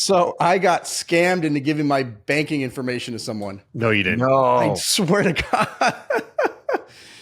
So I got scammed into giving my banking information to someone. No, you didn't. I swear to God.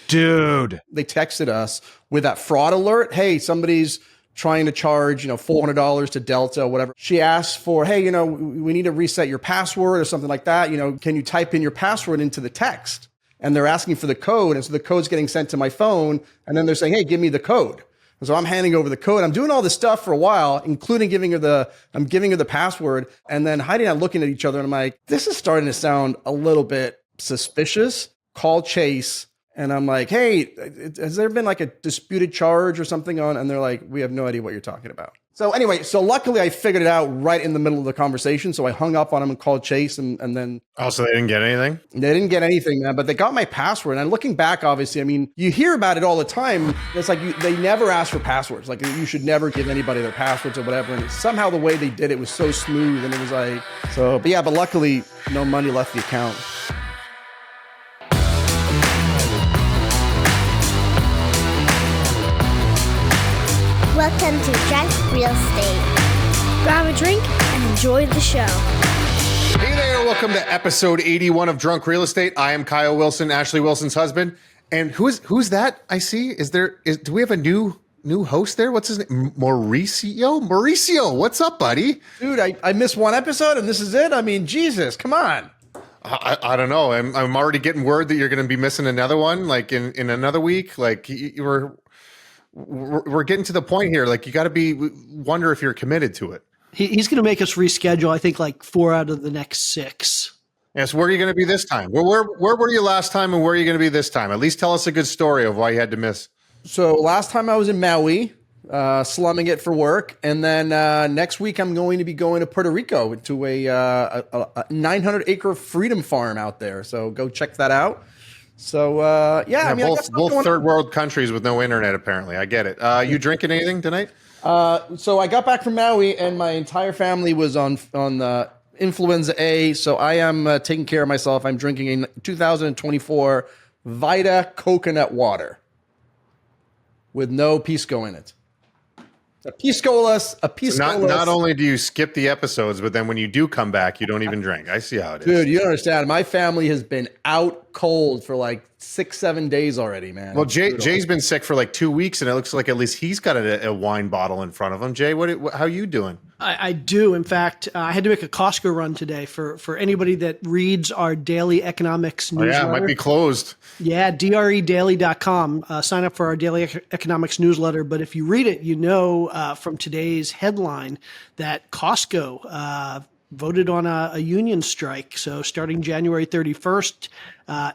Dude. They texted us with that fraud alert. Hey, somebody's trying to charge, $400 to Delta, whatever. She asked for, hey, we need to reset your password or something like that. Can you type in your password into the text? And they're asking for the code. And so the code's getting sent to my phone. And then they're saying, hey, give me the code. And so I'm handing over the code. I'm doing all this stuff for a while, including giving her the password, and then Heidi and I looking at each other. And I'm like, this is starting to sound a little bit suspicious. Call Chase. And I'm like, hey, has there been like a disputed charge or something on? And they're like, we have no idea what you're talking about. So anyway, luckily I figured it out right in the middle of the conversation. So I hung up on them and called Chase and then. Oh, so they didn't get anything? They didn't get anything, man, but they got my password. And looking back, obviously, I mean, you hear about it all the time. It's like they never ask for passwords. Like you should never give anybody their passwords or whatever. And somehow the way they did it was so smooth. And it was like, but luckily no money left the account. Welcome to Drunk Real Estate. Grab a drink and enjoy the show. Hey there, welcome to episode 81 of Drunk Real Estate. I am Kyle Wilson, Ashley Wilson's husband. And who's that I see? Do we have a new host there? What's his name? Mauricio, what's up, buddy? Dude, I missed one episode and this is it? I mean, Jesus, come on. I don't know. I'm already getting word that you're going to be missing another one, like in another week. Like we're getting to the point here. Like you got to wonder if you're committed to it. He's going to make us reschedule, I think, like 4 out of the next 6. Yes. Where are you going to be this time? Where were you last time and where are you going to be this time? At least tell us a good story of why you had to miss. So last time I was in Maui, slumming it for work. And then next week I'm going to be going to Puerto Rico to a 900-acre freedom farm out there. So go check that out. So, I mean, both third world countries with no internet, apparently. I get it. You drinking anything tonight? So I got back from Maui and my entire family was on influenza A. So I am taking care of myself. I'm drinking a 2024 Vita coconut water with no pisco in it. A pisco-less. So not only do you skip the episodes, but then when you do come back, you don't even drink. I see how it is. Dude, you don't understand. My family has been out cold for like 6-7 days already, man. Well, Jay's been sick for like 2 weeks, and it looks like at least he's got a wine bottle in front of him. Jay, how you doing? I do. In fact, I had to make a Costco run today for anybody that reads our daily economics newsletter. Oh, yeah, it might be closed. Yeah, dredaily.com. Sign up for our daily economics newsletter. But if you read it, you know from today's headline that Costco voted on a union strike. So starting January 31st,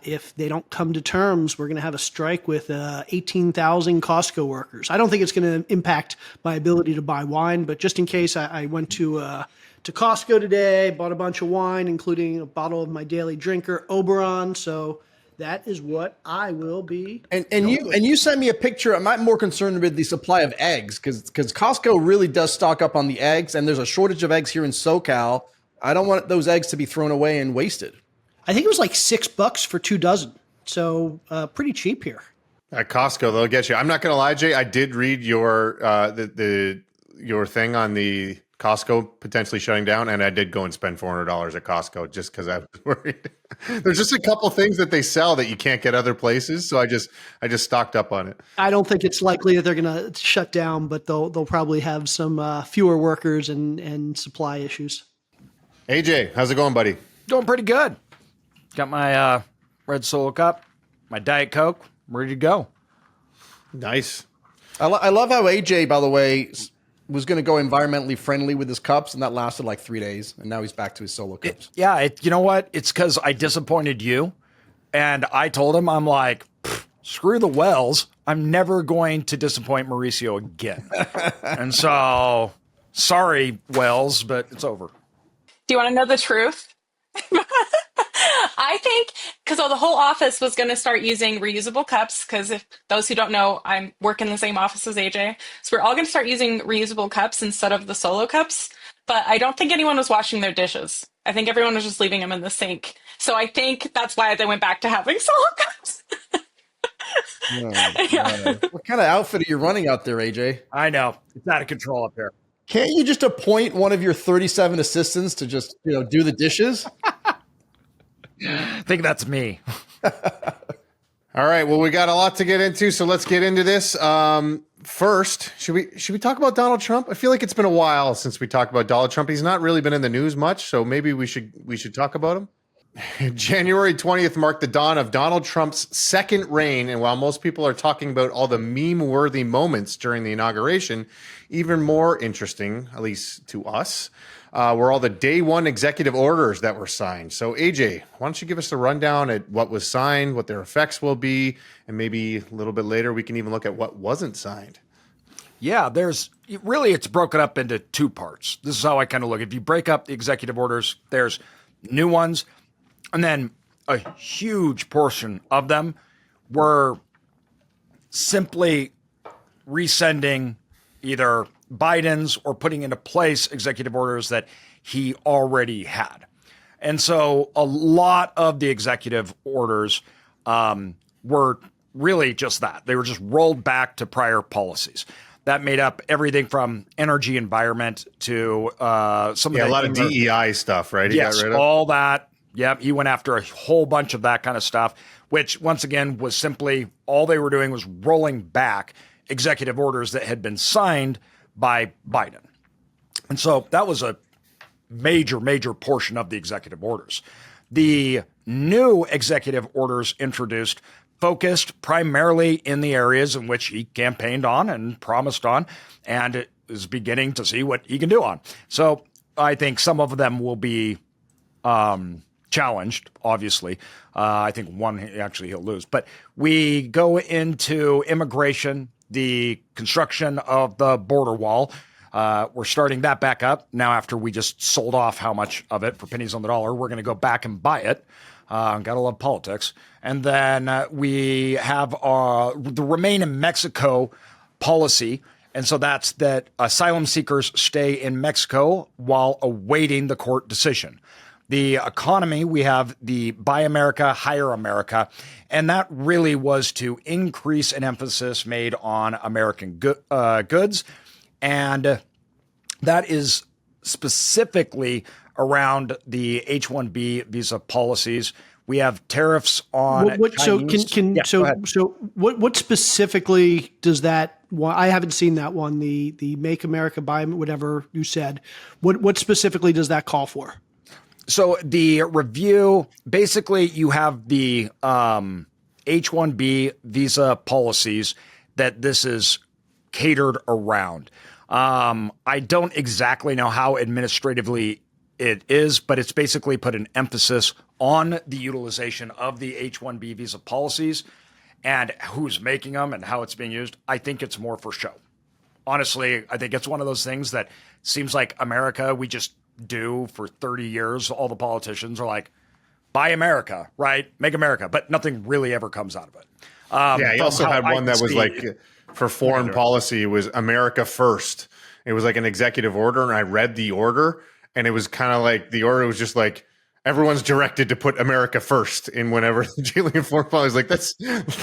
if they don't come to terms, we're going to have a strike with 18,000 Costco workers. I don't think it's going to impact my ability to buy wine, but just in case, I went to Costco today, bought a bunch of wine, including a bottle of my daily drinker, Oberon. So that is what I will be. And you sent me a picture. I'm more concerned with the supply of eggs because Costco really does stock up on the eggs, and there's a shortage of eggs here in SoCal. I don't want those eggs to be thrown away and wasted. I think it was like $6 for 2 dozen. So pretty cheap here. At Costco, they'll get you. I'm not going to lie, Jay. I did read your your thing on the Costco potentially shutting down, and I did go and spend $400 at Costco just because I was worried. There's just a couple things that they sell that you can't get other places, so I just stocked up on it. I don't think it's likely that they're going to shut down, but they'll probably have some fewer workers and supply issues. AJ, how's it going, buddy? Doing pretty good. Got my red Solo cup, my Diet Coke, ready to go. Nice. I love how AJ, by the way, was going to go environmentally friendly with his cups, and that lasted like 3 days, and now he's back to his Solo cups. You know what? It's because I disappointed you, and I told him, I'm like, screw the Wells. I'm never going to disappoint Mauricio again. And so, sorry, Wells, but it's over. Do you want to know the truth? I think because the whole office was going to start using reusable cups, because if those who don't know, I work in the same office as AJ. So we're all going to start using reusable cups instead of the Solo cups. But I don't think anyone was washing their dishes. I think everyone was just leaving them in the sink. So I think that's why they went back to having Solo cups. Yeah. What kind of outfit are you running out there, AJ? I know. It's out of control up here. Can't you just appoint one of your 37 assistants to just, do the dishes? I think that's me. All right. Well, we got a lot to get into, so let's get into this. First, should we talk about Donald Trump? I feel like it's been a while since we talked about Donald Trump. He's not really been in the news much, so maybe we should talk about him. January 20th marked the dawn of Donald Trump's second reign, and while most people are talking about all the meme-worthy moments during the inauguration, even more interesting, at least to us, were all the day one executive orders that were signed. So, AJ, why don't you give us a rundown at what was signed, what their effects will be, and maybe a little bit later we can even look at what wasn't signed. Yeah, it's broken up into two parts. This is how I kind of look. If you break up the executive orders, there's new ones, and then a huge portion of them were simply resending either Biden's or putting into place executive orders that he already had. And so a lot of the executive orders were really just that. They were just rolled back to prior policies. That made up everything from energy environment to some of a lot of DEI stuff, right? He yes, got rid of all that. Yep, he went after a whole bunch of that kind of stuff, which once again was simply all they were doing was rolling back executive orders that had been signed by Biden. And so that was a major, major portion of the executive orders. The new executive orders introduced focused primarily in the areas in which he campaigned on and promised on, and is beginning to see what he can do on. So I think some of them will be challenged, obviously. I think one, actually, he'll lose. But we go into immigration, the construction of the border wall. We're starting that back up now after we just sold off how much of it for pennies on the dollar. We're going to go back and buy it. Gotta love politics. And then we have the Remain in Mexico policy. And so that's that asylum seekers stay in Mexico while awaiting the court decision. The economy, we have the Buy America, Hire America, and that really was to increase an emphasis made on American goods. And that is specifically around the H-1B visa policies. We have tariffs on Chinese. What specifically does that? Well, I haven't seen that one. The Make America Buy whatever you said. What specifically does that call for? So the review, basically, you have the H-1B visa policies that this is catered around. I don't exactly know how administratively it is, but it's basically put an emphasis on the utilization of the H-1B visa policies and who's making them and how it's being used. I think it's more for show. Honestly, I think it's one of those things that seems like America, we just do for 30 years. All the politicians are like, buy America, right? Make America, but nothing really ever comes out of it. He also had one that was like for foreign policy, it was America first. It was like an executive order, and I read the order, and it was kind of like the order was just like, everyone's directed to put America first in whenever dealing in foreign policy. Like, that's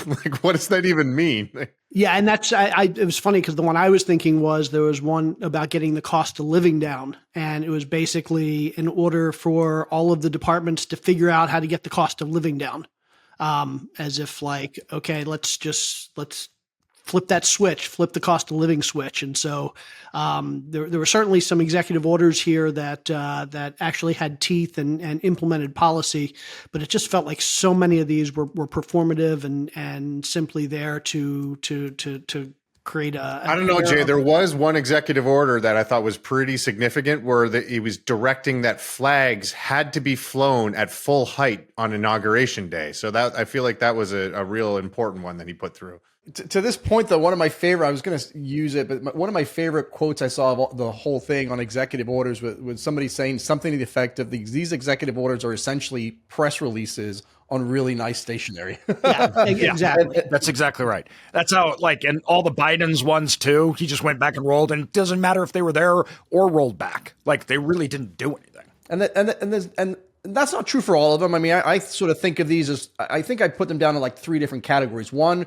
like, what does that even mean? Yeah, and that's it was funny because the one I was thinking was there was one about getting the cost of living down, and it was basically in order for all of the departments to figure out how to get the cost of living down, as if like, okay, let's flip that switch, flip the cost of living switch. And so there were certainly some executive orders here that actually had teeth and implemented policy, but it just felt like so many of these were performative and simply there to create I don't know, Jay. There was one executive order that I thought was pretty significant where he was directing that flags had to be flown at full height on Inauguration Day. So that I feel like that was a real important one that he put through. To this point, though, one of my favorite, I was going to use it, but one of my favorite quotes I saw of the whole thing on executive orders was somebody saying something to the effect of these executive orders are essentially press releases on really nice stationery. Yeah, exactly. That's exactly right. That's how, like, and all the Biden's ones too, he just went back and rolled, and it doesn't matter if they were there or rolled back. Like, they really didn't do anything. And that's not true for all of them. I mean, I sort of think of these as, I think I put them down in like three different categories. One,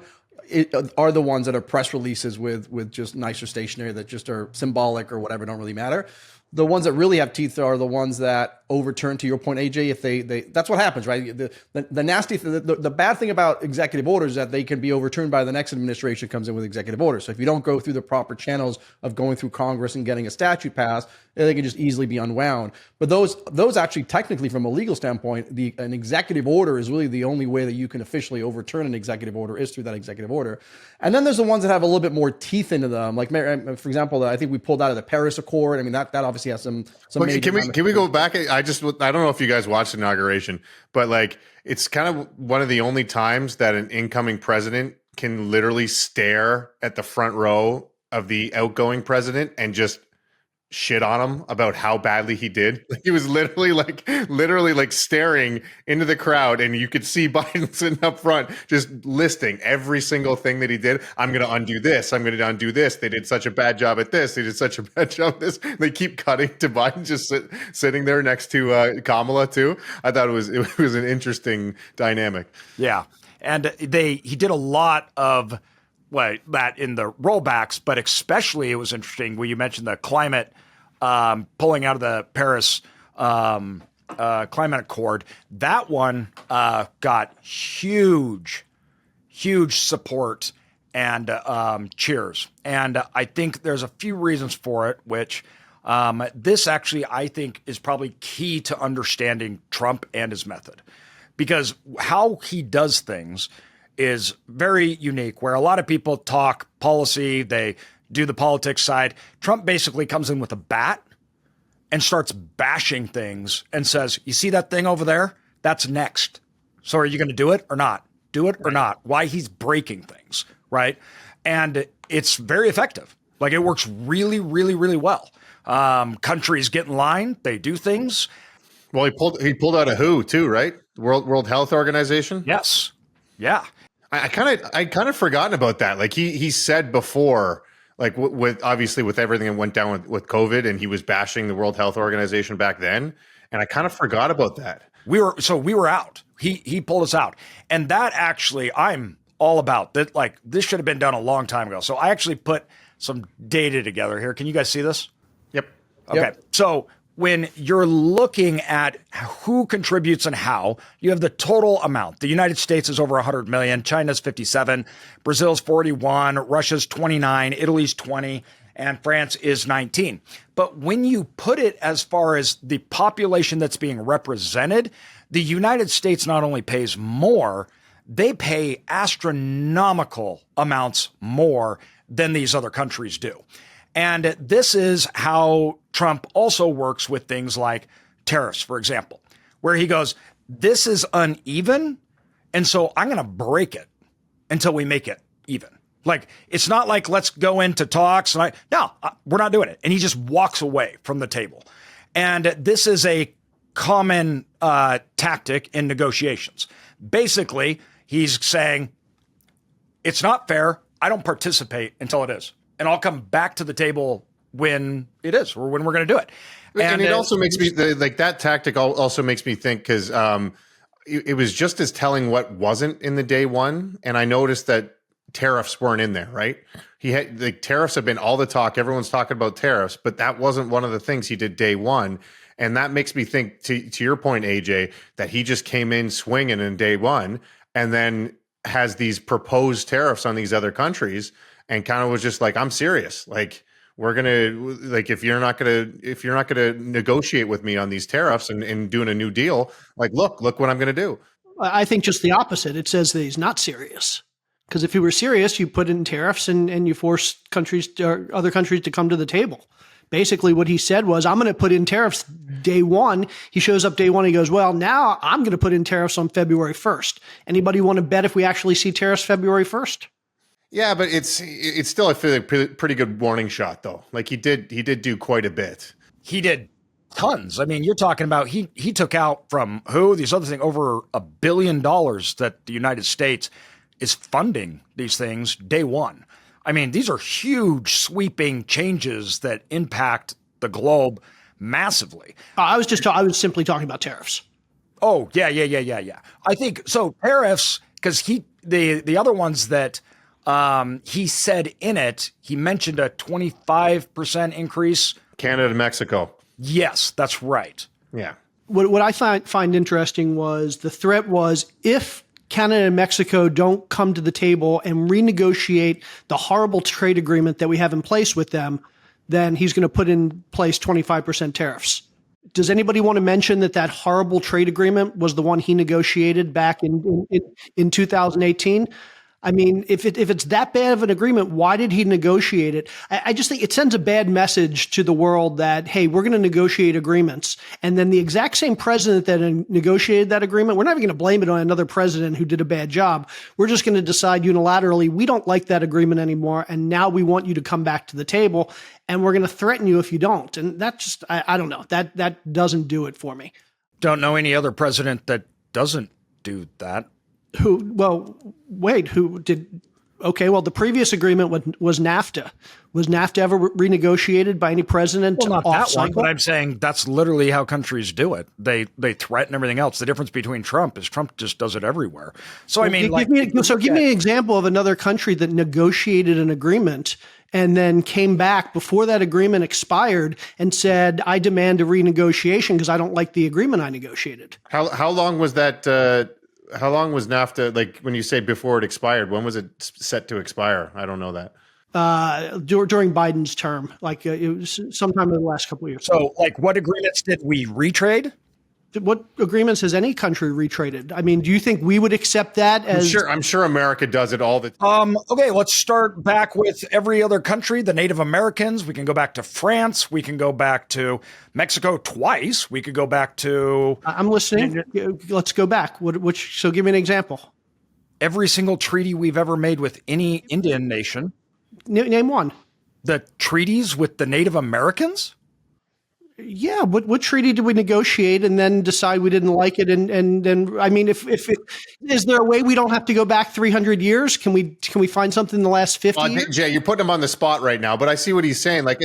are the ones that are press releases with just nicer stationery that just are symbolic or whatever, don't really matter. The ones that really have teeth are the ones that overturn, to your point, AJ, if they that's what happens, right? The nasty, the bad thing about executive orders is that they can be overturned by the next administration comes in with executive orders. So if you don't go through the proper channels of going through Congress and getting a statute passed, they can just easily be unwound. But those actually, technically, from a legal standpoint, an executive order is really the only way that you can officially overturn an executive order is through that executive order. And then there's the ones that have a little bit more teeth into them. Like, for example, I think we pulled out of the Paris Accord. I mean, that obviously has some. Okay, can we go back? I don't know if you guys watched the inauguration, but like, it's kind of one of the only times that an incoming president can literally stare at the front row of the outgoing president and just shit on him about how badly he did. Like, he was literally like staring into the crowd, and you could see Biden sitting up front just listing every single thing that he did. I'm going to undo this. I'm going to undo this. They did such a bad job at this. They did such a bad job at this. They keep cutting to Biden just sitting there next to Kamala too. I thought it was an interesting dynamic. Yeah. And he did a lot of that in the rollbacks, but especially it was interesting when you mentioned the climate pulling out of the Paris climate accord. That one got huge support and cheers. And I think there's a few reasons for it, which this actually, I think, is probably key to understanding Trump and his method. Because how he does things is very unique, where a lot of people talk policy, they do the politics side. Trump basically comes in with a bat and starts bashing things and says, you see that thing over there? That's next. So are you going to do it or not? Do it or not? Why he's breaking things, right? And it's very effective. Like, it works really, really, really well. Countries get in line. They do things. Well, he pulled out a WHO too, right? World Health Organization. Yes. Yeah. I kind of forgotten about that. Like, he said before, like, with obviously with everything that went down with COVID, and he was bashing the World Health Organization back then, and I kind of forgot about that. We were out. He pulled us out, and that actually, I'm all about that. Like, this should have been done a long time ago. So I actually put some data together here. Can you guys see this? Yep. Okay. Yep. So when you're looking at who contributes and how, you have the total amount. The United States is over 100 million, China's 57, Brazil's 41, Russia's 29, Italy's 20, and France is 19. But when you put it as far as the population that's being represented, the United States not only pays more, they pay astronomical amounts more than these other countries do. And this is how Trump also works with things like tariffs, for example, where he goes, this is uneven, and so I'm going to break it until we make it even. Like, it's not like, let's go into talks. And we're not doing it. And he just walks away from the table. And this is a common tactic in negotiations. Basically, he's saying, it's not fair. I don't participate until it is. And I'll come back to the table when it is, or when we're going to do it. And it also makes me like that tactic also makes me think, because it was just as telling what wasn't in the day one. And I noticed that tariffs weren't in there, right? The tariffs have been all the talk. Everyone's talking about tariffs, but that wasn't one of the things he did day one. And that makes me think, to your point, AJ, that he just came in swinging in day one, and then has these proposed tariffs on these other countries, and kind of was just like, I'm serious. Like, we're going to, like, if you're not going to negotiate with me on these tariffs and doing a new deal, like, look what I'm going to do. I think just the opposite. It says that he's not serious. Because if he were serious, you put in tariffs and you force countries or other countries to come to the table. Basically, what he said was, I'm going to put in tariffs day one. He shows up day one. He goes, well, now I'm going to put in tariffs on February 1st. Anybody want to bet if we actually see tariffs February 1st? Yeah, but it's still, I feel like, pretty good warning shot, though. Like, he did do quite a bit. He did tons. I mean, you're talking about he took out from who these other things over $1 billion that the United States is funding these things day one. I mean, these are huge sweeping changes that impact the globe massively. I was simply talking about tariffs. Oh, yeah. I think so. Tariffs, because the other ones that He said in it, he mentioned a 25% increase. Canada to Mexico. Yes, that's right. Yeah. What I find interesting was the threat was if Canada and Mexico don't come to the table and renegotiate the horrible trade agreement that we have in place with them, then he's going to put in place 25% tariffs. Does anybody want to mention that horrible trade agreement was the one he negotiated back in 2018? I mean, if it's that bad of an agreement, why did he negotiate it? I just think it sends a bad message to the world that, hey, we're going to negotiate agreements. And then the exact same president that negotiated that agreement, we're not even going to blame it on another president who did a bad job. We're just going to decide unilaterally, we don't like that agreement anymore. And now we want you to come back to the table. And we're going to threaten you if you don't. And that just, I don't know, that doesn't do it for me. Don't know any other president that doesn't do that. Who did? Okay, well, the previous agreement was NAFTA. Was NAFTA ever renegotiated by any president? Well, not that one, but I'm saying that's literally how countries do it. They threaten everything else. The difference between Trump is Trump just does it everywhere. So I mean, give me an example of another country that negotiated an agreement and then came back before that agreement expired and said, "I demand a renegotiation because I don't like the agreement I negotiated." How long was that? How long was NAFTA? Like when you say before it expired, when was it set to expire? I don't know that. During Biden's term, like it was sometime in the last couple of years. So, like, what agreements did we retrade? What agreements has any country retraded? I mean, do you think we would accept that as? I'm sure America does it all the time. Okay, let's start back with every other country. The Native Americans. We can go back to France. We can go back to Mexico twice. We could go back to. I'm listening. Let's go back. So give me an example. Every single treaty we've ever made with any Indian nation. Name one. The treaties with the Native Americans? Yeah, what treaty did we negotiate and then decide we didn't like it? And then, I mean, is there a way we don't have to go back 300 years? Can we find something in the last 50 years? Jay, you're putting him on the spot right now, but I see what he's saying. Like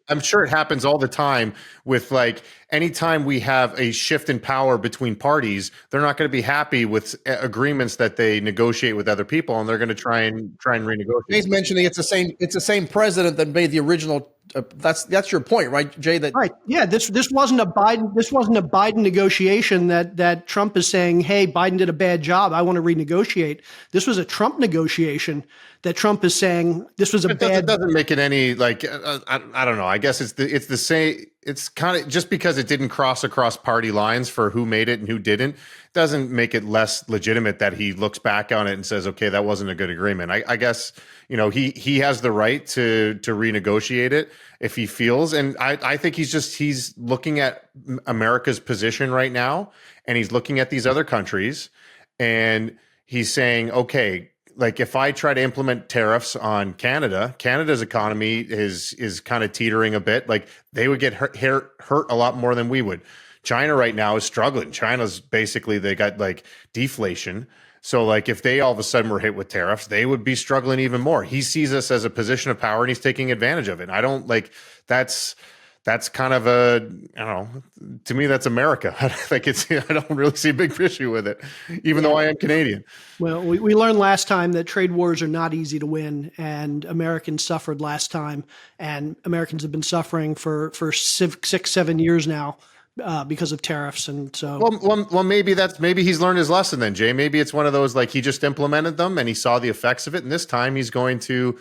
I'm sure it happens all the time with like anytime we have a shift in power between parties, they're not going to be happy with agreements that they negotiate with other people, and they're going to try and renegotiate. Jay's mentioning it's the same president that made the original. That's your point, right, Jay? Right. Yeah. This wasn't a Biden negotiation that Trump is saying, hey, Biden did a bad job, I want to renegotiate. This was a Trump negotiation that Trump is saying this was a bad. It doesn't make it any like I don't know. I guess it's the same. It's kind of just because it didn't cross across party lines for who made it and who didn't doesn't make it less legitimate that he looks back on it and says, okay, that wasn't a good agreement. I guess, you know, he has the right to renegotiate it if he feels. And I think he's looking at America's position right now, and he's looking at these other countries, and he's saying, okay, like if I try to implement tariffs on Canada's economy is kind of teetering a bit. Like they would get hurt a lot more than we would. China right now is struggling. China's basically, they got like deflation. So like if they all of a sudden were hit with tariffs, they would be struggling even more. He sees us as a position of power and he's taking advantage of it. I don't like that's kind of I don't know, to me, that's America. I don't really see a big issue with it, even though I am Canadian. Well, we learned last time that trade wars are not easy to win, and Americans suffered last time, and Americans have been suffering for 6-7 years now because of tariffs. And so, well, maybe he's learned his lesson then, Jay. Maybe it's one of those, like he just implemented them and he saw the effects of it. And this time he's going to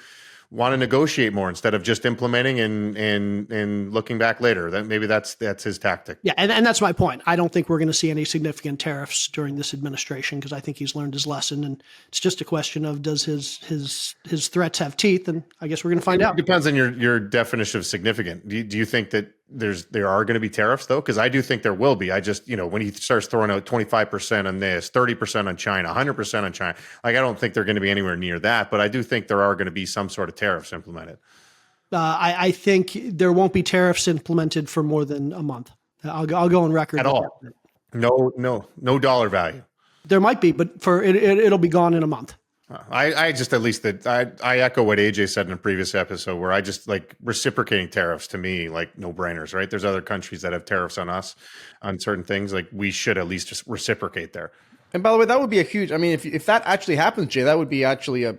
want to negotiate more instead of just implementing and looking back later. That maybe that's his tactic. Yeah, and that's my point. I don't think we're going to see any significant tariffs during this administration because I think he's learned his lesson, and it's just a question of does his threats have teeth? And I guess we're going to find out. It depends on your definition of significant. Do you think that there are going to be tariffs though? Because I do think there will be. I just, when he starts throwing out 25% on this, 30% on China, 100% on China, like I don't think they're going to be anywhere near that. But I do think there are going to be some sort of tariffs implemented. I think there won't be tariffs implemented for more than a month. I'll go on record at all. No dollar value. There might be, but it'll be gone in a month. I just, at least that I echo what AJ said in a previous episode, where I just like reciprocating tariffs to me, like no brainers, right? There's other countries that have tariffs on us on certain things. Like we should at least just reciprocate there. And by the way, that would be a huge. I mean, if that actually happens, Jay, that would be actually a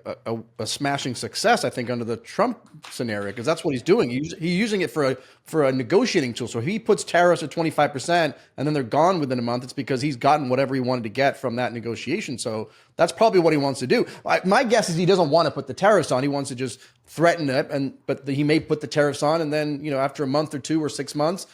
smashing success, I think, under the Trump scenario, because that's what he's doing. He's using it for a negotiating tool. So if he puts tariffs at 25% and then they're gone within a month, it's because he's gotten whatever he wanted to get from that negotiation. So that's probably what he wants to do. My guess is he doesn't want to put the tariffs on. He wants to just threaten it, but he may put the tariffs on, and then after a month or 2 or 6 months,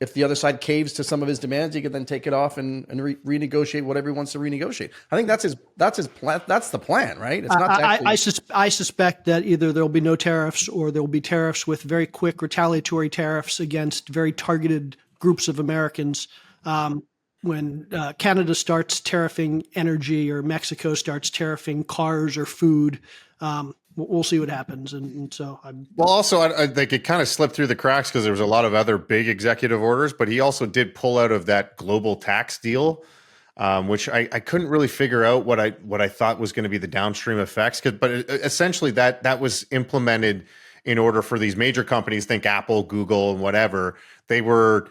if the other side caves to some of his demands, he could then take it off and renegotiate whatever he wants to renegotiate. I think that's his plan. That's the plan, right? It's not. I suspect that either there will be no tariffs or there will be tariffs with very quick retaliatory tariffs against very targeted groups of Americans. When Canada starts tariffing energy or Mexico starts tariffing cars or food, we'll see what happens. And so also, I think it kind of slipped through the cracks because there was a lot of other big executive orders, but he also did pull out of that global tax deal, which I couldn't really figure out what I thought was going to be the downstream effects. But essentially that was implemented in order for these major companies, think Apple, Google, and whatever. They were,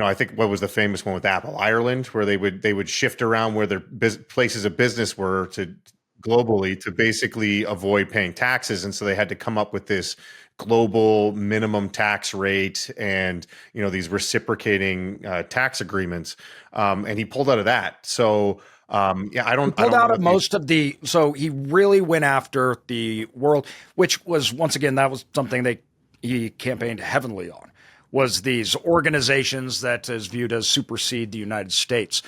I think what was the famous one with Apple, Ireland, where they would shift around where their places of business were to globally to basically avoid paying taxes. And so they had to come up with this global minimum tax rate and, these reciprocating tax agreements. And he pulled out of that. So, I don't pulled out of most of the, so he really went after the world, which was, once again, that was something he campaigned heavily on, was these organizations that is viewed as supersede the United States.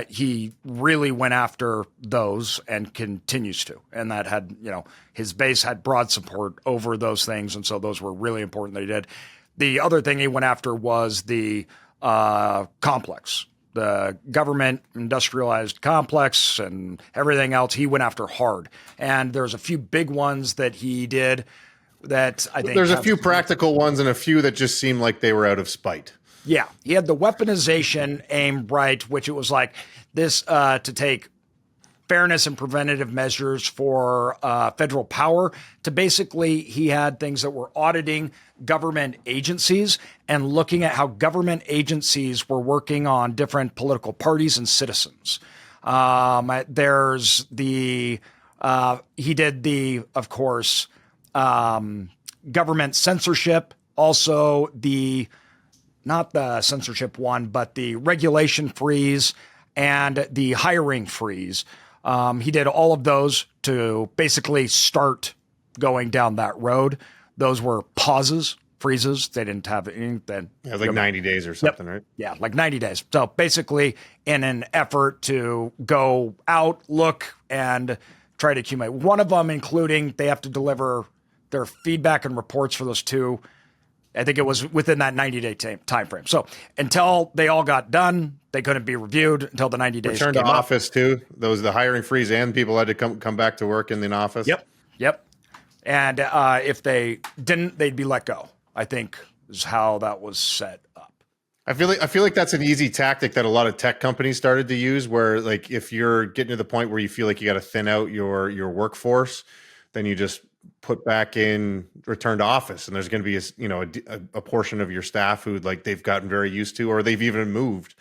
He really went after those and continues to, and that had, his base had broad support over those things. And so those were really important that he did. The other thing he went after was the complex, the government industrialized complex and everything else. He went after hard. And there's a few big ones that he did that I think there's a few practical ones and a few that just seem like they were out of spite. Yeah, he had the weaponization aimed right, which it was like this to take fairness and preventative measures for federal power to basically, he had things that were auditing government agencies and looking at how government agencies were working on different political parties and citizens. There's he did the, of course, government censorship, also not the censorship one, but the regulation freeze and the hiring freeze. He did all of those to basically start going down that road. Those were pauses, freezes. They didn't have anything. Yeah, it was like 90 days or something, right? Yeah, like 90 days. So basically in an effort to go out, look, and try to accumulate. One of them including they have to deliver their feedback and reports for those two. I think it was within that 90-day time frame. So until they all got done, they couldn't be reviewed until the 90 days. Return to office too. Those the hiring freeze and people had to come back to work in the office. Yep. And if they didn't, they'd be let go. I think is how that was set up. I feel like that's an easy tactic that a lot of tech companies started to use. Where like if you're getting to the point where you feel like you got to thin out your workforce, then you just put back in return to office, and there's going to be a portion of your staff who like they've gotten very used to, or they've even moved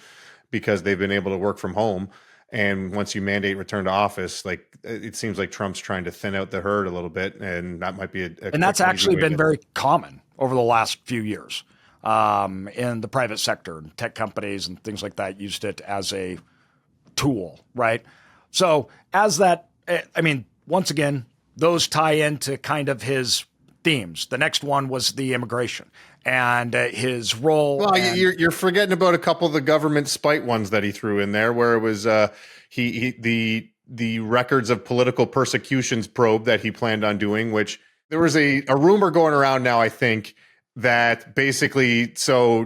because they've been able to work from home. And once you mandate return to office, like it seems like Trump's trying to thin out the herd a little bit, and that might be and that's actually been very common over the last few years in the private sector. Tech companies and things like that used it as a tool, right? So as that, I mean, once again, those tie into kind of his themes. The next one was the immigration and his role. Well, you're forgetting about a couple of the government spite ones that he threw in there, where it was the records of political persecutions probe that he planned on doing, which there was a rumor going around now, I think, that basically, so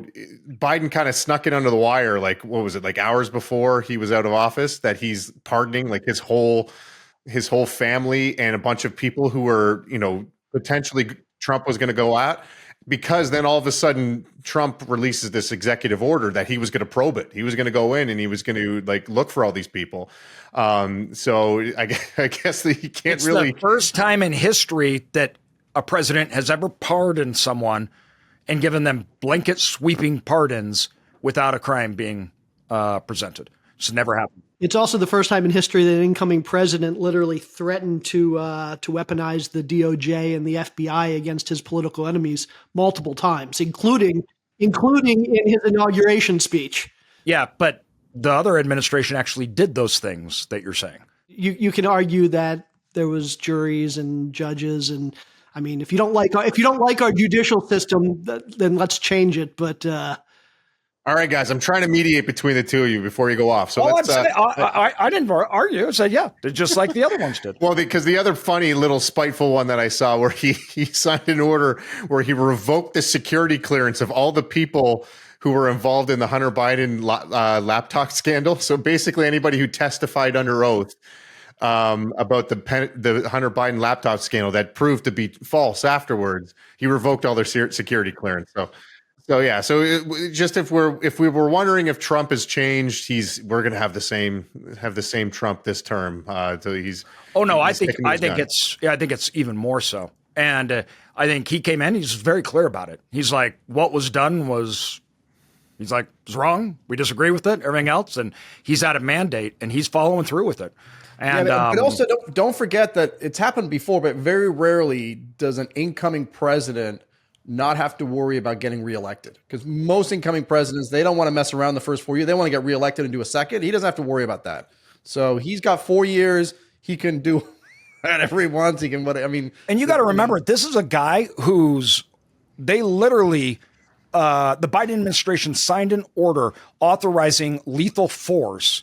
Biden kind of snuck it under the wire, like, what was it, like hours before he was out of office, that he's pardoning like his whole family and a bunch of people who were, potentially Trump was going to go at, because then all of a sudden Trump releases this executive order that he was going to probe it. He was going to go in and he was going to like look for all these people. So I guess that he can't really. It's the first time in history that a president has ever pardoned someone and given them blanket sweeping pardons without a crime being presented. It's never happened. It's also the first time in history that an incoming president literally threatened to weaponize the DOJ and the FBI against his political enemies multiple times, including in his inauguration speech. Yeah, but the other administration actually did those things that you're saying. You can argue that there was juries and judges, and I mean, if you don't like our judicial system, then let's change it. But All right, guys, I'm trying to mediate between the two of you before you go off. So let's, I didn't argue. I said, yeah, just like the other ones did. well, because the other funny little spiteful one that I saw where he signed an order where he revoked the security clearance of all the people who were involved in the Hunter Biden laptop scandal. So basically anybody who testified under oath about the Hunter Biden laptop scandal that proved to be false afterwards, he revoked all their security clearance. So yeah. So just if we were wondering if Trump has changed, we're going to have the same Trump this term. So he's. Oh no, I think it's even more so. And I think he came in. He's very clear about it. He's like, what was done was. He's like, it's wrong. We disagree with it. Everything else, and he's had a mandate, and he's following through with it. And but also don't forget that it's happened before, but very rarely does an incoming president not have to worry about getting reelected, because most incoming presidents, they don't want to mess around the first 4 years. They want to get reelected and do a second. He doesn't have to worry about that. So he's got 4 years. He can do whatever he wants. He can, and you got to remember, this is a guy they literally, the Biden administration signed an order authorizing lethal force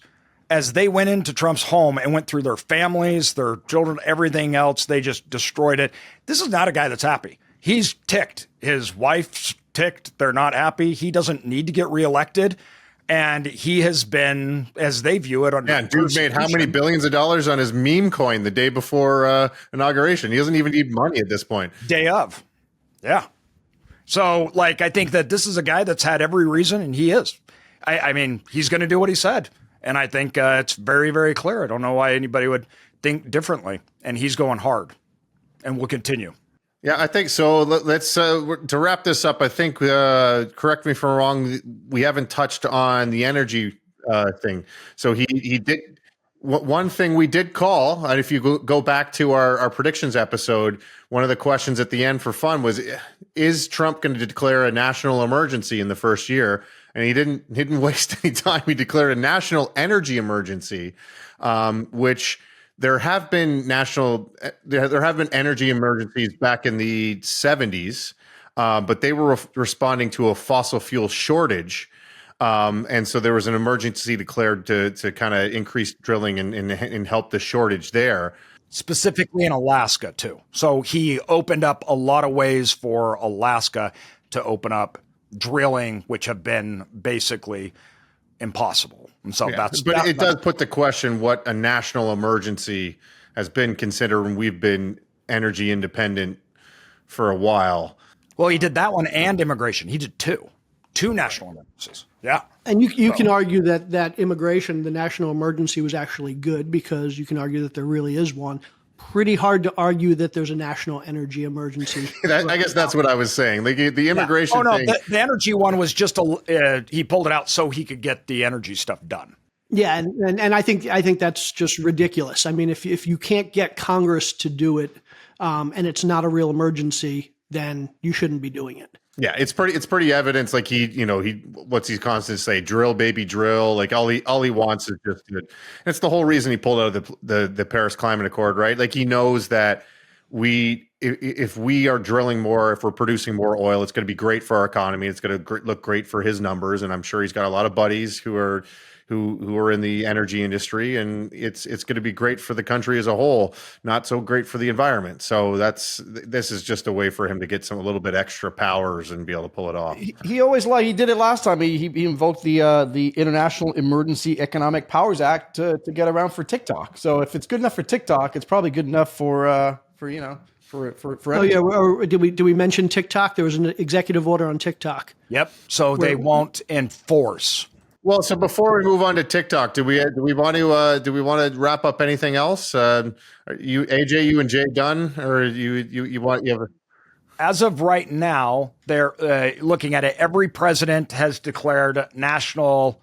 as they went into Trump's home and went through their families, their children, everything else. They just destroyed it. This is not a guy that's happy. He's ticked. His wife's ticked. They're not happy. He doesn't need to get reelected. And he has been, as they view it, on. Yeah, dude made how many billions of dollars on his meme coin the day before inauguration? He doesn't even need money at this point. Day of. Yeah. So, I think that this is a guy that's had every reason, and he is. I mean, he's going to do what he said. And I think it's very, very clear. I don't know why anybody would think differently. And he's going hard and will continue. Yeah, I think so. Let's to wrap this up. I think, correct me if I'm wrong, we haven't touched on the energy thing. So he did one thing we did call, and if you go back to our predictions episode, one of the questions at the end for fun was, is Trump going to declare a national emergency in the first year? And he didn't waste any time. He declared a national energy emergency, which. There have been energy emergencies back in the 70s, but they were responding to a fossil fuel shortage. And so there was an emergency declared to kind of increase drilling and help the shortage there. Specifically in Alaska, too. So he opened up a lot of ways for Alaska to open up drilling, which have been basically impossible. And so it does put the question what a national emergency has been considered when we've been energy independent for a while. Well, he did that one and immigration. He did two national emergencies. Yeah. And you can argue that immigration, the national emergency, was actually good, because you can argue that there really is one. Pretty hard to argue that there's a national energy emergency. I guess that's what I was saying. The immigration thing. The energy one was just he pulled it out so he could get the energy stuff done. Yeah, and I think that's just ridiculous. I mean, if you can't get Congress to do it, and it's not a real emergency, then you shouldn't be doing it. Yeah, it's pretty evidence. Like what's he constantly say? Drill, baby, drill. Like all he wants is just good. And it's the whole reason he pulled out of the Paris Climate Accord, right? Like he knows that if we are drilling more, if we're producing more oil, it's going to be great for our economy. It's going to look great for his numbers, and I'm sure he's got a lot of buddies who are in the energy industry, and it's going to be great for the country as a whole, not so great for the environment. So this is just a way for him to get a little bit extra powers and be able to pull it off. He always he did it last time. He invoked the International Emergency Economic Powers Act to get around for TikTok. So if it's good enough for TikTok, it's probably good enough for Oh yeah, or did we mention TikTok? There was an executive order on TikTok. Yep. So they won't enforce. Well, so before we move on to TikTok, do we want to wrap up anything else? You AJ, you and Jay done, or you have a... As of right now, they're looking at it. Every president has declared national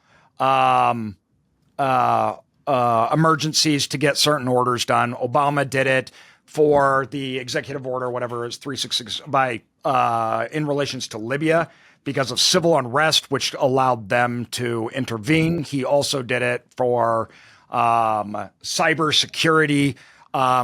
emergencies to get certain orders done. Obama did it for the executive order, whatever it is, 366, in relations to Libya because of civil unrest, which allowed them to intervene. He also did it for cybersecurity.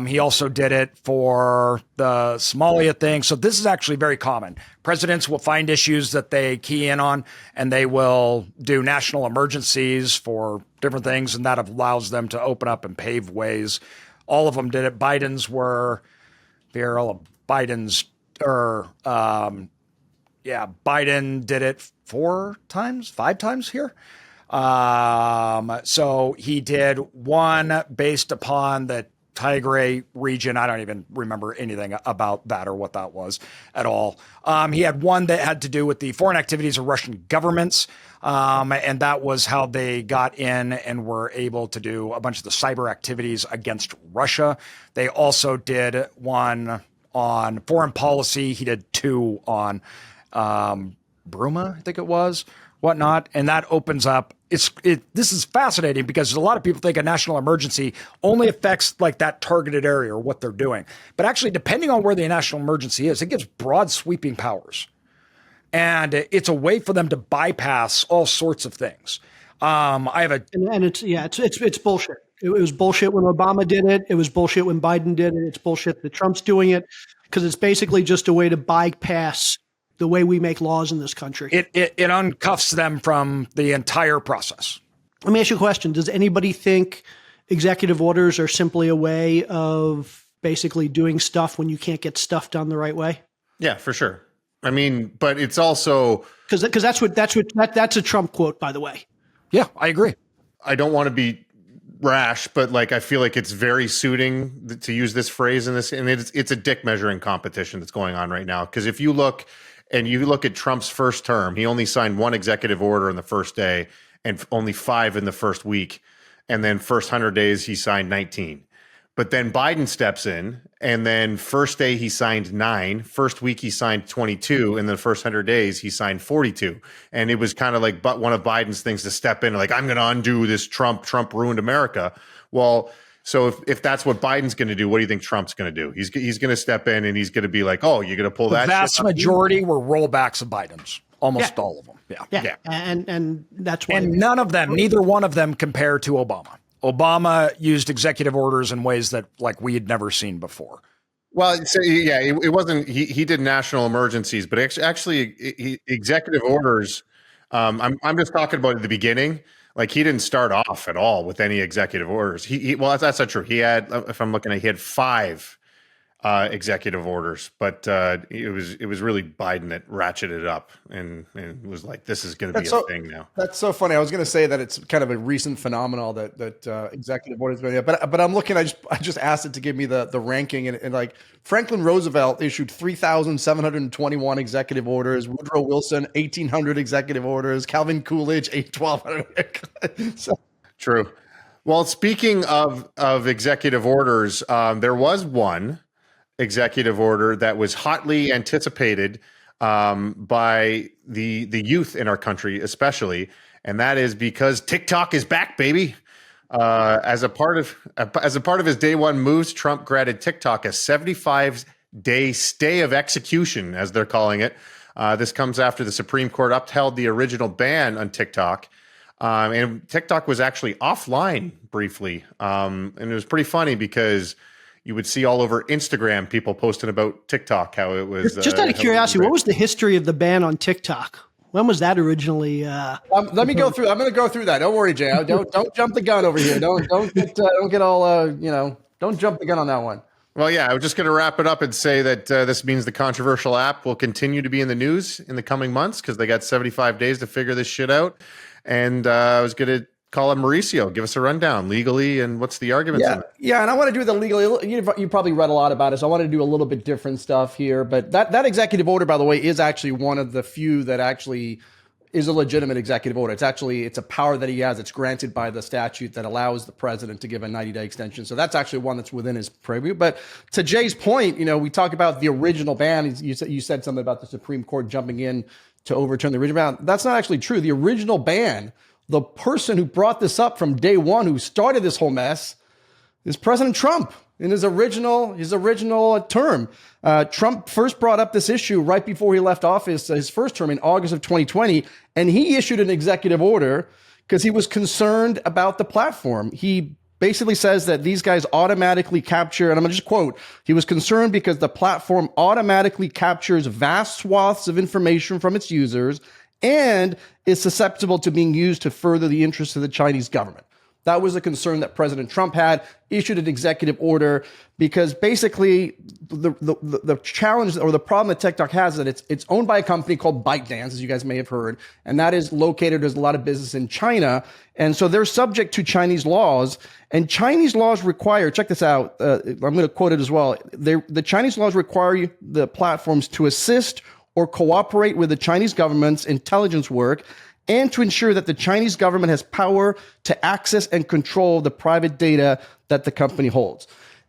He also did it for the Somalia thing. So this is actually very common. Presidents will find issues that they key in on, and they will do national emergencies for different things, and that allows them to open up and pave ways. All of them did it. Biden's were, Biden did it 5 times here. So he did one based upon the Tigray region. I don't even remember anything about that or what that was at all. He had one that had to do with the foreign activities of Russian governments. And that was how they got in and were able to do a bunch of the cyber activities against Russia. They also did one on foreign policy. He did 2 on Burma, I think it was, whatnot. And that opens up. This is fascinating because a lot of people think a national emergency only affects like that targeted area or what they're doing. But actually, depending on where the national emergency is, it gives broad sweeping powers. And it's a way for them to bypass all sorts of things. It's bullshit. It was bullshit when Obama did it. It was bullshit when Biden did it. It's bullshit that Trump's doing it because it's basically just a way to bypass the way we make laws in this country. It uncuffs them from the entire process. Let me ask you a question. Does anybody think executive orders are simply a way of basically doing stuff when you can't get stuff done the right way? Yeah, for sure. I mean, but it's also because that's a Trump quote, by the way. Yeah, I agree. I don't want to be rash, but like I feel like it's very suiting to use this phrase in this, and it's a dick measuring competition that's going on right now. Because if you look at Trump's first term, he only signed 1 executive order on the first day and only 5 in the first week, and then first 100 days he signed 19. But then Biden steps in, and then first day he signed 9, first week he signed 22, and the first 100 days he signed 42. And it was kind of like one of Biden's things to step in, like, I'm going to undo this Trump ruined America. Well, so if that's what Biden's going to do, what do you think Trump's going to do? He's going to step in and he's going to be like, oh, you're going to pull that shit? The vast majority were rollbacks of Biden's. Almost all of them. Yeah. And that's why. And neither one of them compare to Obama. Obama used executive orders in ways that like we had never seen before. Well, so, yeah, it wasn't. He did national emergencies, but actually, executive orders. I'm just talking about at the beginning. Like he didn't start off at all with any executive orders. Well, that's not true. He had, if I'm looking at, he had 5 executive orders, but it was really Biden that ratcheted it up and was like, this is going to be a thing now. That's so funny. I was going to say that it's kind of a recent phenomenon that executive orders, but I'm looking. I just asked it to give me the ranking, and like Franklin Roosevelt issued 3,721 executive orders. Woodrow Wilson 1,800 executive orders. Calvin Coolidge 1,200. So. True. Well, speaking of executive orders, there was one executive order that was hotly anticipated by the youth in our country, especially, and that is because TikTok is back, baby. As a part of his day one moves, Trump granted TikTok a 75-day stay of execution, as they're calling it. This comes after the Supreme Court upheld the original ban on TikTok. And TikTok was actually offline briefly. And it was pretty funny because you would see all over Instagram people posting about TikTok, how it was. Just out of curiosity, what was the history of the ban on TikTok? When was that originally? Let me go through. I'm going to go through that. Don't worry, Jay. Don't jump the gun over here. Don't get all don't jump the gun on that one. Well, yeah, I was just going to wrap it up and say that this means the controversial app will continue to be in the news in the coming months because they got 75 days to figure this shit out. And I was going to call him Mauricio. Give us a rundown legally and what's the arguments? Yeah, and I want to do the legally. You probably read a lot about it, so I want to do a little bit different stuff here. But that executive order, by the way, is actually one of the few that actually is a legitimate executive order. It's a power that he has. It's granted by the statute that allows the president to give a 90-day extension. So that's actually one that's within his purview. But to Jay's point, we talk about the original ban. You said something about the Supreme Court jumping in to overturn the original ban. That's not actually true. The original ban the person who brought this up from day one, who started this whole mess, is President Trump in his original term. Trump first brought up this issue right before he left office, his first term in August of 2020, and he issued an executive order because he was concerned about the platform. He basically says that these guys automatically capture, and I'm going to just quote, he was concerned because the platform automatically captures vast swaths of information from its users and is susceptible to being used to further the interests of the Chinese government. That was a concern that President Trump had, issued an executive order, because basically the challenge or the problem that TikTok has is that it's owned by a company called ByteDance, as you guys may have heard, and that is located, there's a lot of business in China. And so they're subject to Chinese laws, and Chinese laws require, check this out, I'm going to quote it as well. The Chinese laws require the platforms to assist or cooperate with the Chinese government's intelligence work and to ensure that the Chinese government has power to access and control the private data that the company holds.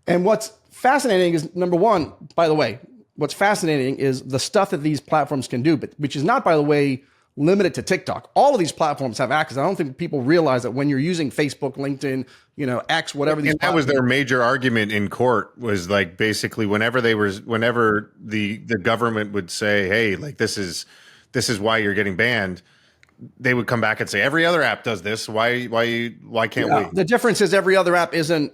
And what's fascinating is, number one, by the way, what's fascinating is the stuff that these platforms can do, but which is not, by the way, limited to TikTok. All of these platforms have access. I don't think people realize that when you're using Facebook, LinkedIn, X, whatever these. And that was their major argument in court, was like basically whenever the government would say, hey, like this is why you're getting banned, they would come back and say every other app does this. Why can't we? The difference is every other app isn't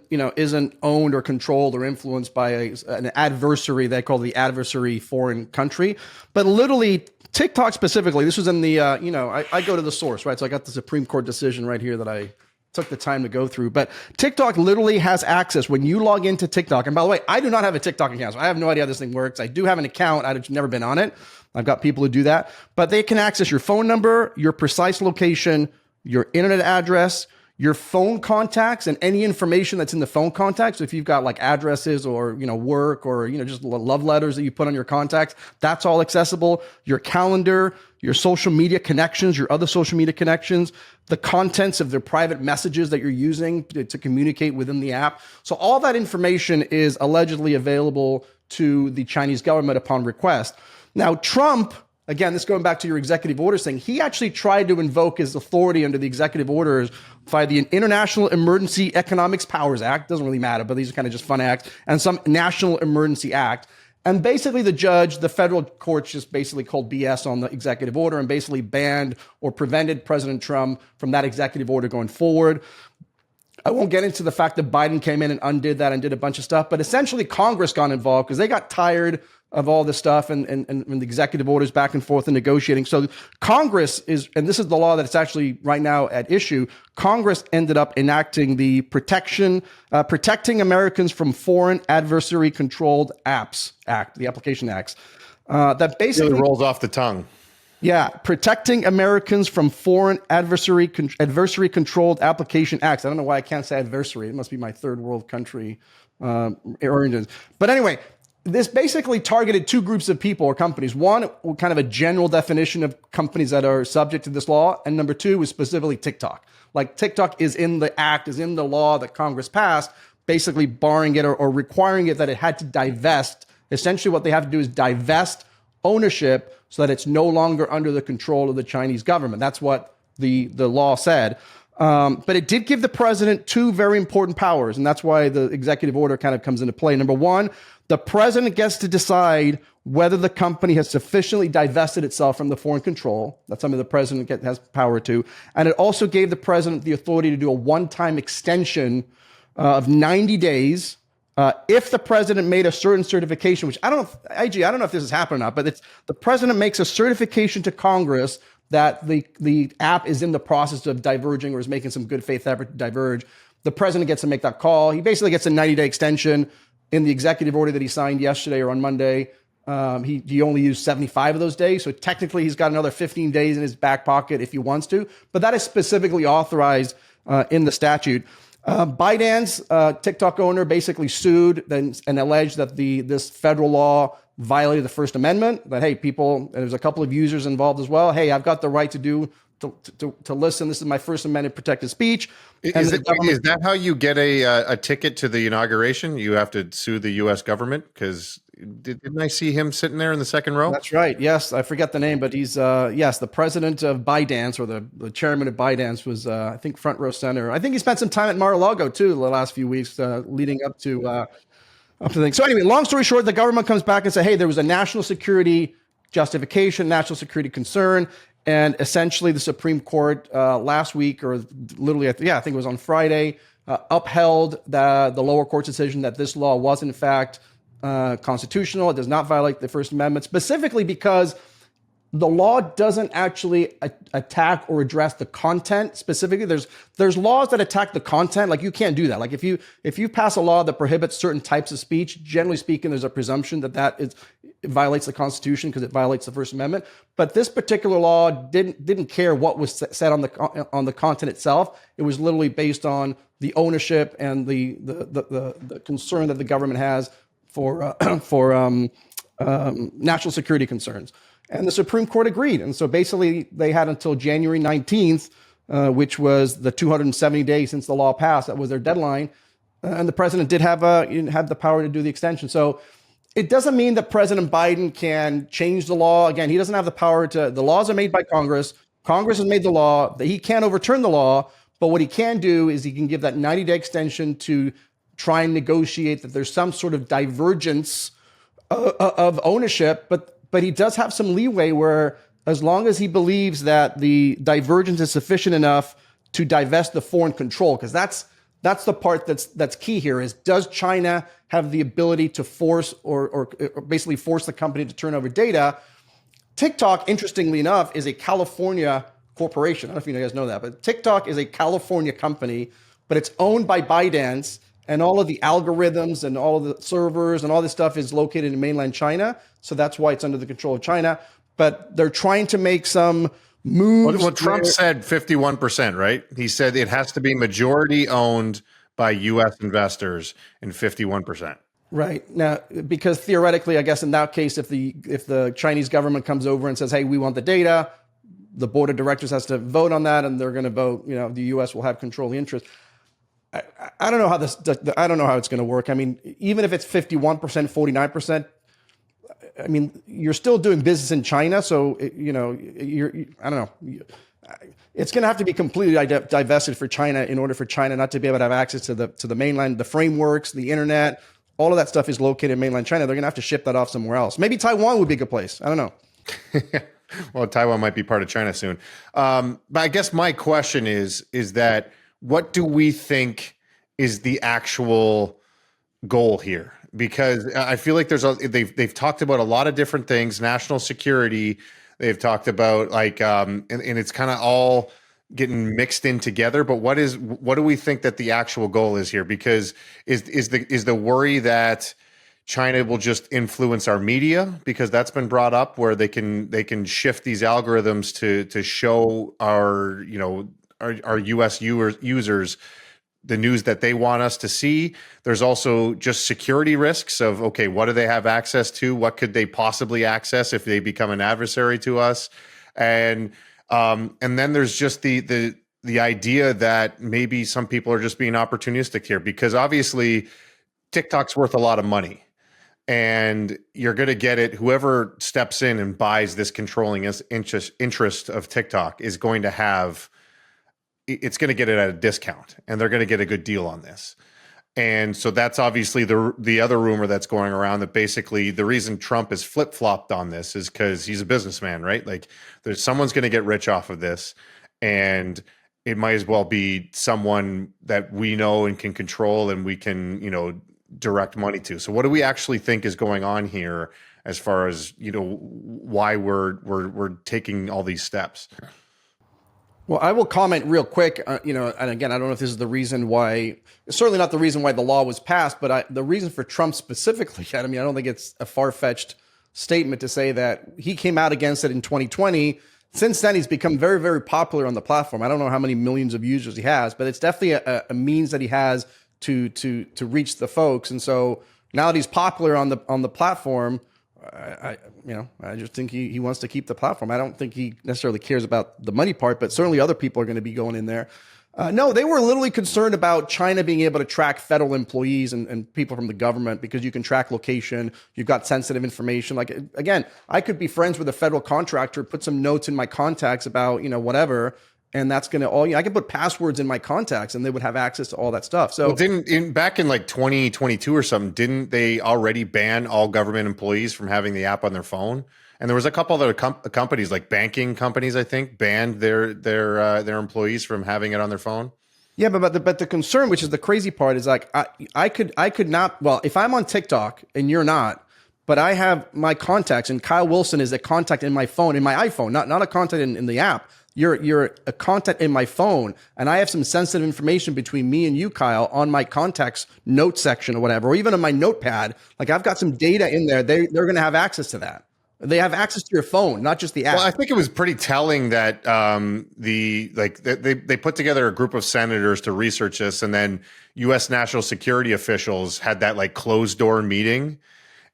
owned or controlled or influenced by an adversary. They call the adversary foreign country, but literally TikTok specifically. This was in the I go to the source, right? So I got the Supreme Court decision right here that I took the time to go through. But TikTok literally has access when you log into TikTok. And by the way, I do not have a TikTok account, so I have no idea how this thing works. I do have an account. I've never been on it. I've got people who do that, but they can access your phone number, your precise location, your internet address, your phone contacts, and any information that's in the phone contacts. So if you've got like addresses or, work or, just love letters that you put on your contacts, that's all accessible. Your calendar, your social media connections, your other social media connections, the contents of their private messages that you're using to communicate within the app. So all that information is allegedly available to the Chinese government upon request. Now, Trump, again, this going back to your executive orders thing, he actually tried to invoke his authority under the executive orders by the International Emergency Economics Powers Act. Doesn't really matter, but these are kind of just fun acts, and some National Emergency Act. And basically the federal courts just basically called BS on the executive order and basically banned or prevented President Trump from that executive order going forward. I won't get into the fact that Biden came in and undid that and did a bunch of stuff, but essentially Congress got involved because they got tired of all this stuff and the executive orders back and forth and negotiating. So Congress is, and this is the law that's actually right now at issue, Congress ended up enacting the Protecting Americans from Foreign Adversary Controlled Apps Act, the Application Acts, that basically really rolls off the tongue. Yeah, Protecting Americans from Foreign Adversary Controlled Application Acts. I don't know why I can't say adversary. It must be my third world country origins. But anyway, this basically targeted two groups of people or companies. One, kind of a general definition of companies that are subject to this law. And number two was specifically TikTok. Like TikTok is in the act, is in the law that Congress passed, basically barring it or requiring it that it had to divest. Essentially what they have to do is divest ownership so that it's no longer under the control of the Chinese government. That's what the law said. But it did give the president two very important powers, and that's why the executive order kind of comes into play. Number one, the president gets to decide whether the company has sufficiently divested itself from the foreign control. That's something the president has power to. And it also gave the president the authority to do a one-time extension of 90 days if the president made a certain certification, which I don't know if this has happened or not, but the president makes a certification to Congress that the app is in the process of diverging or is making some good faith effort to diverge. The president gets to make that call. He basically gets a 90-day extension. In the executive order that he signed yesterday or on Monday, he only used 75 of those days. So technically he's got another 15 days in his back pocket if he wants to, but that is specifically authorized in the statute. ByteDance, TikTok owner, basically sued and alleged that this federal law violated the First Amendment, that, hey, people, and there's a couple of users involved as well. Hey, I've got the right to listen. This is my First Amendment protected speech. Is that how you get a ticket to the inauguration? You have to sue the U.S. government because Didn't I see him sitting there in the second row? That's right. Yes, I forget the name, but he's yes, the president of ByteDance, or the chairman of ByteDance, was I think front row center. I think he spent some time at Mar-a-Lago too the last few weeks leading up to the thing. So anyway, long story short, the government comes back and say, hey, there was a national security justification, national security concern, and essentially the Supreme Court last week, or literally, I think it was on Friday, upheld the lower court's decision that this law was in fact constitutional. It does not violate the First Amendment, specifically because the law doesn't actually attack or address the content specifically. There's laws that attack the content. Like, you can't do that. Like, if you pass a law that prohibits certain types of speech, generally speaking, there's a presumption that it violates the Constitution because it violates the First Amendment. But this particular law didn't care what was said on the content itself. It was literally based on the ownership and the concern that the government has for national security concerns. And the Supreme Court agreed. And so basically they had until January 19th, which was the 270 days since the law passed. That was their deadline. And the president did have the power to do the extension. So it doesn't mean that President Biden can change the law. Again, he doesn't have the power to. The laws are made by Congress. Congress has made the law. He can't overturn the law. But what he can do is he can give that 90-day extension to try and negotiate that there's some sort of divergence of ownership. But he does have some leeway where, as long as he believes that the divergence is sufficient enough to divest the foreign control, because that's the part that's key here, is does China have the ability to force or basically force the company to turn over data? TikTok, interestingly enough, is a California corporation. I don't know if you guys know that, but TikTok is a California company, but it's owned by ByteDance, and all of the algorithms and all of the servers and all this stuff is located in mainland China. So that's why it's under the control of China. But they're trying to make some moves. Well, Trump said 51%, right? He said it has to be majority owned by U.S. investors and 51%. Right. Now, because theoretically, I guess in that case, if the Chinese government comes over and says, hey, we want the data, the board of directors has to vote on that, and they're going to vote, the U.S. will have control of the interest. I don't know how I don't know how it's going to work. I mean, even if it's 51%, 49%, I mean, you're still doing business in China. So, I don't know. It's going to have to be completely divested for China in order for China not to be able to have access to the mainland, the frameworks, the internet, all of that stuff is located in mainland China. They're going to have to ship that off somewhere else. Maybe Taiwan would be a good place. I don't know. Well, Taiwan might be part of China soon. But I guess my question is that, what do we think is the actual goal here? Because I feel like they've talked about a lot of different things, national security. They've talked about and it's kind of all getting mixed in together. But what do we think that the actual goal is here? Because is the worry that China will just influence our media, because that's been brought up, where they can shift these algorithms to show our US users the news that they want us to see. There's also just security risks of, okay, what do they have access to? What could they possibly access if they become an adversary to us? And then there's just the idea that maybe some people are just being opportunistic here, because obviously TikTok's worth a lot of money. And you're going to get it. Whoever steps in and buys this controlling interest of TikTok is going to it's going to get it at a discount, and they're going to get a good deal on this. And so that's obviously the other rumor that's going around, that basically the reason Trump is flip-flopped on this is because he's a businessman, right? Like, someone's going to get rich off of this, and it might as well be someone that we know and can control and we can, direct money to. So what do we actually think is going on here, as far as, why we're taking all these steps? Well, I will comment real quick, and again, I don't know if this is the reason why, certainly not the reason why the law was passed, but the reason for Trump specifically, I don't think it's a far-fetched statement to say that he came out against it in 2020. Since then, he's become very, very popular on the platform. I don't know how many millions of users he has, but it's definitely a means that he has to reach the folks. And so now that he's popular on the platform, I just think he wants to keep the platform. I don't think he necessarily cares about the money part, but certainly other people are going to be going in there. No, they were literally concerned about China being able to track federal employees and people from the government because you can track location. You've got sensitive information. Like, again, I could be friends with a federal contractor, put some notes in my contacts about, whatever. And that's going to I can put passwords in my contacts and they would have access to all that stuff. So back in like 2022 or something, didn't they already ban all government employees from having the app on their phone? And there was a couple other companies, like banking companies, I think, banned their employees from having it on their phone. Yeah, but the concern, which is the crazy part, is like I could not. Well, if I'm on TikTok and you're not, but I have my contacts, and Kyle Wilson is a contact in my phone, in my iPhone, not a contact in the app. You're a contact in my phone, and I have some sensitive information between me and you, Kyle, on my contacts note section or whatever, or even on my notepad. Like, I've got some data in there. They're going to have access to that. They have access to your phone, not just the app. Well, I think it was pretty telling that they put together a group of senators to research this, and then U.S. national security officials had that like closed door meeting,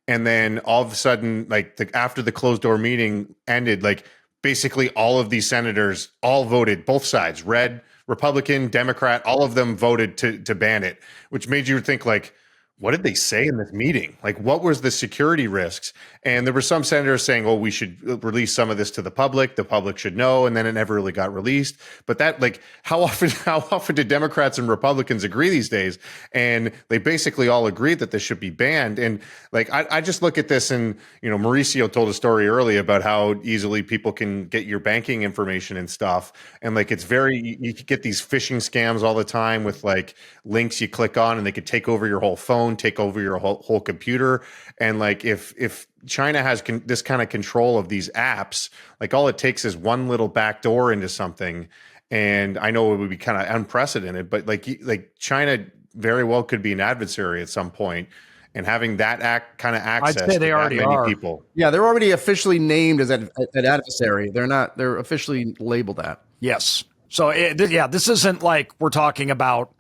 and then all of a sudden, after the closed door meeting ended, like basically all of these senators all voted, both sides, red, Republican, Democrat, all of them voted to ban it, which made you think like, what did they say in this meeting? Like, what was the security risks? And there were some senators saying, well, we should release some of this to the public. The public should know. And then it never really got released. But that, like, how often do Democrats and Republicans agree these days? And they basically all agreed that this should be banned. And like, I just look at this, and, Mauricio told a story earlier about how easily people can get your banking information and stuff. And like, you could get these phishing scams all the time with like links you click on, and they could take over your whole phone, take over your whole computer. And like, if China has this kind of control of these apps, like all it takes is one little back door into something. And I know it would be kind of unprecedented, but like China very well could be an adversary at some point, and having that kind of access I'd say they to already that many are. people. Yeah, they're already officially named as an adversary. They're officially labeled that. Yes. So this isn't like we're talking about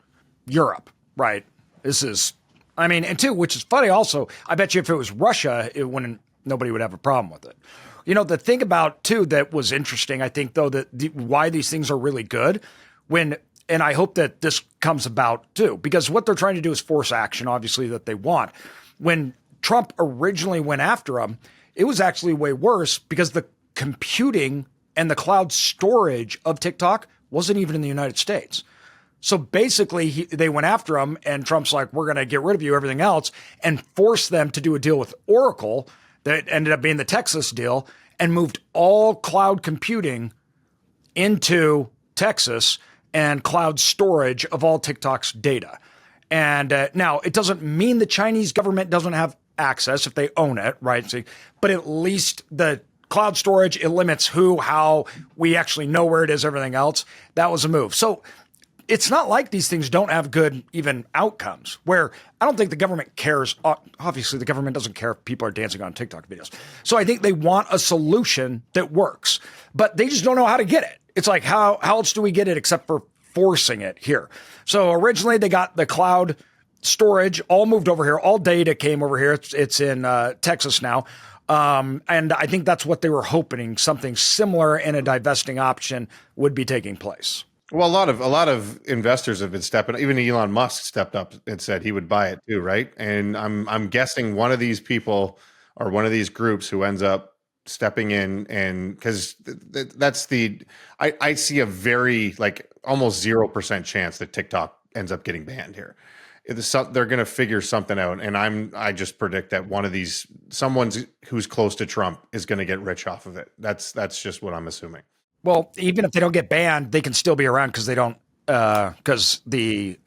Europe, right? This is, and two, which is funny also, I bet you if it was Russia, nobody would have a problem with it. The thing about, too, that was interesting, I think, though, that why these things are really good and I hope that this comes about, too, because what they're trying to do is force action, obviously, that they want. When Trump originally went after them, it was actually way worse because the computing and the cloud storage of TikTok wasn't even in the United States. So basically, they went after him, and Trump's like, we're going to get rid of you, everything else, and force them to do a deal with Oracle that ended up being the Texas deal, and moved all cloud computing into Texas and cloud storage of all TikTok's data. And now, it doesn't mean the Chinese government doesn't have access if they own it, right? So, but at least the cloud storage, it limits how we actually know where it is, everything else. That was a move. So it's not like these things don't have good even outcomes, where I don't think the government cares. Obviously, the government doesn't care if people are dancing on TikTok videos. So I think they want a solution that works, but they just don't know how to get it. It's like, how else do we get it except for forcing it here? So originally they got the cloud storage all moved over here. All data came over here. It's in Texas now. And I think that's what they were hoping, something similar in a divesting option would be taking place. Well, a lot of investors have been stepping. Even Elon Musk stepped up and said he would buy it too, right? And I'm guessing one of these people or one of these groups who ends up stepping in, and because that's I see a very almost 0% chance that TikTok ends up getting banned here. They're going to figure something out, and I just predict that someone who's close to Trump is going to get rich off of it. That's just what I'm assuming. Well, even if they don't get banned, they can still be around because they don't, because the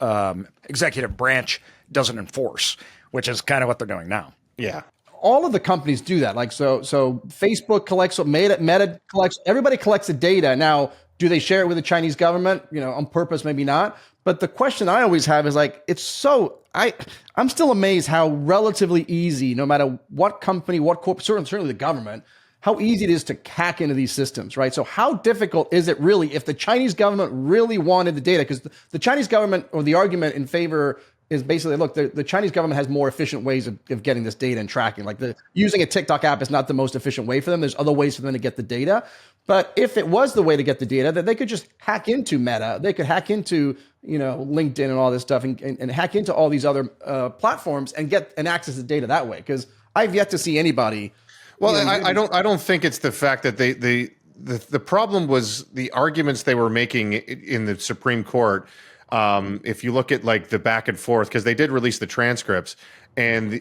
executive branch doesn't enforce, which is kind of what they're doing now. Yeah. All of the companies do that. So Facebook collects, Meta collects, everybody collects the data. Now, do they share it with the Chinese government? On purpose, maybe not. But the question I always have is I'm still amazed how relatively easy, no matter what company, what corporation, certainly the government, how easy it is to hack into these systems, right? So how difficult is it really if the Chinese government really wanted the data? Because the Chinese government, or the argument in favor, is basically, look, the Chinese government has more efficient ways of getting this data and tracking. Using a TikTok app is not the most efficient way for them. There's other ways for them to get the data. But if it was the way to get the data, that they could just hack into Meta, they could hack into LinkedIn and all this stuff, and hack into all these other platforms and get and access the data that way. Because I've yet to see anybody. Well, I don't think it's the fact that the problem was the arguments they were making in the Supreme Court. If you look at like the back and forth, because they did release the transcripts, and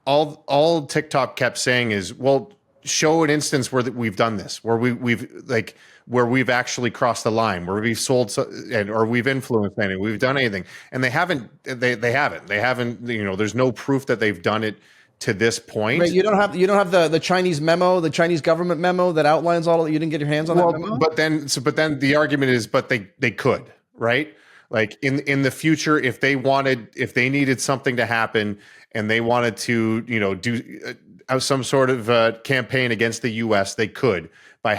all TikTok kept saying is, well, show an instance where we've done this, where we've actually crossed the line, where we've sold or we've influenced anything, we've done anything, and they haven't. They haven't. There's no proof that they've done it to this point. Right, you don't have the Chinese memo, the Chinese government memo that outlines all. You didn't get your hands on that memo. But then the argument is, but they could, right? Like in the future, if they needed something to happen and they wanted to, do some sort of campaign against the U.S., they could by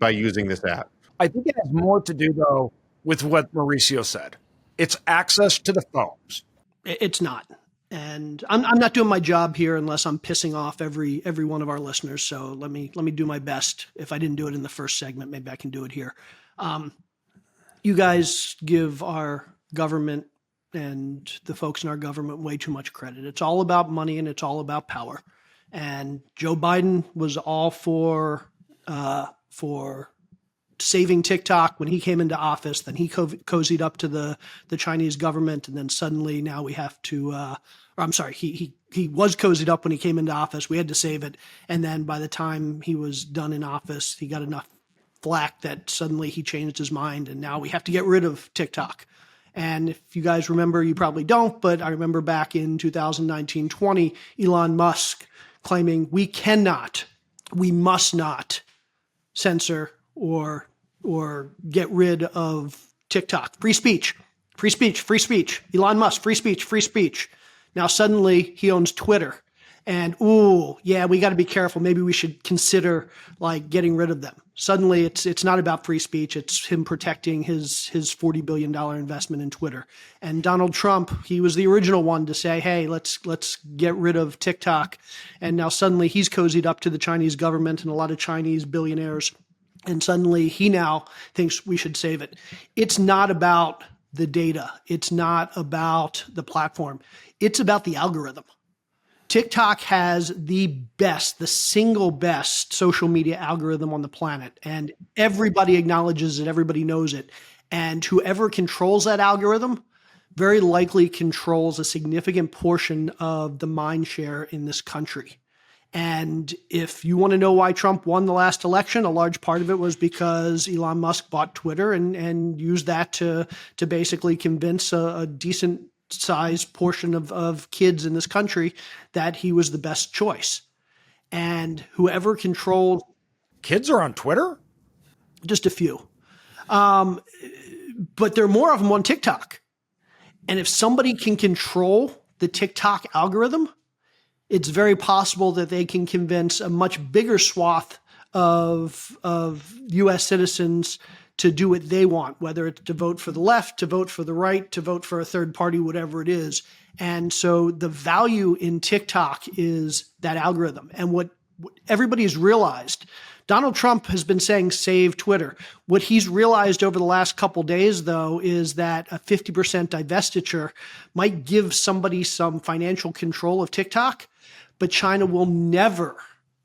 using this app. I think it has more to do though with what Mauricio said. It's access to the phones. It's not. And I'm not doing my job here unless I'm pissing off every one of our listeners. So let me do my best. If I didn't do it in the first segment, maybe I can do it here. You guys give our government and the folks in our government way too much credit. It's all about money and it's all about power. And Joe Biden was all for saving TikTok when he came into office. Then he cozied up to the Chinese government, and then suddenly now we have to. He was cozied up when he came into office. We had to save it, and then by the time he was done in office, he got enough flack that suddenly he changed his mind, and now we have to get rid of TikTok. And if you guys remember, you probably don't, but I remember back in 2019-20, Elon Musk claiming we must not censor or get rid of TikTok. Free speech. Elon Musk, free speech. Now suddenly he owns Twitter. And we got to be careful. Maybe we should consider getting rid of them. Suddenly it's not about free speech. It's him protecting his $40 billion investment in Twitter. And Donald Trump, he was the original one to say, hey, let's get rid of TikTok. And now suddenly he's cozied up to the Chinese government and a lot of Chinese billionaires. And suddenly he now thinks we should save it. It's not about the data. It's not about the platform. It's about the algorithm. TikTok has the single best social media algorithm on the planet, and everybody acknowledges it, everybody knows it. And whoever controls that algorithm very likely controls a significant portion of the mind share in this country. And if you want to know why Trump won the last election, a large part of it was because Elon Musk bought Twitter and used that to basically convince a decent size portion of kids in this country that he was the best choice. And whoever controlled... Kids are on Twitter? Just a few. But there are more of them on TikTok. And if somebody can control the TikTok algorithm, it's very possible that they can convince a much bigger swath of U.S. citizens to do what they want, whether it's to vote for the left, to vote for the right, to vote for a third party, whatever it is. And so the value in TikTok is that algorithm. And what everybody's realized, Donald Trump has been saying save Twitter. What he's realized over the last couple days, though, is that a 50% divestiture might give somebody some financial control of TikTok, but China will never,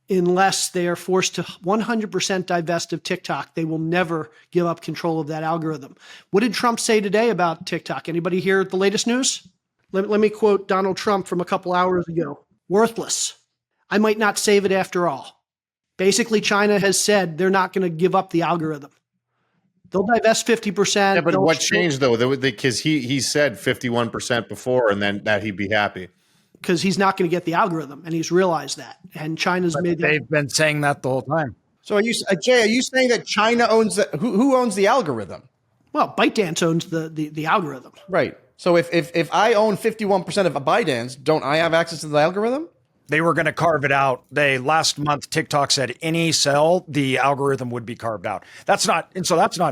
unless they are forced to 100% divest of TikTok, they will never give up control of that algorithm. What did Trump say today about TikTok? Anybody hear the latest news? Let me quote Donald Trump from a couple hours ago. Worthless. I might not save it after all. Basically, China has said they're not going to give up the algorithm. They'll divest 50%. Yeah, but what changed, though? Because he said 51% before, and then that he'd be happy. Because he's not going to get the algorithm, and he's realized that. And China's made that. They've been saying that the whole time. So Jay, are you saying that China owns who owns the algorithm? Well, ByteDance owns the algorithm. Right. So if I own 51% of ByteDance, don't I have access to the algorithm? They were going to carve it out. Last month, TikTok said any cell, the algorithm would be carved out. That's not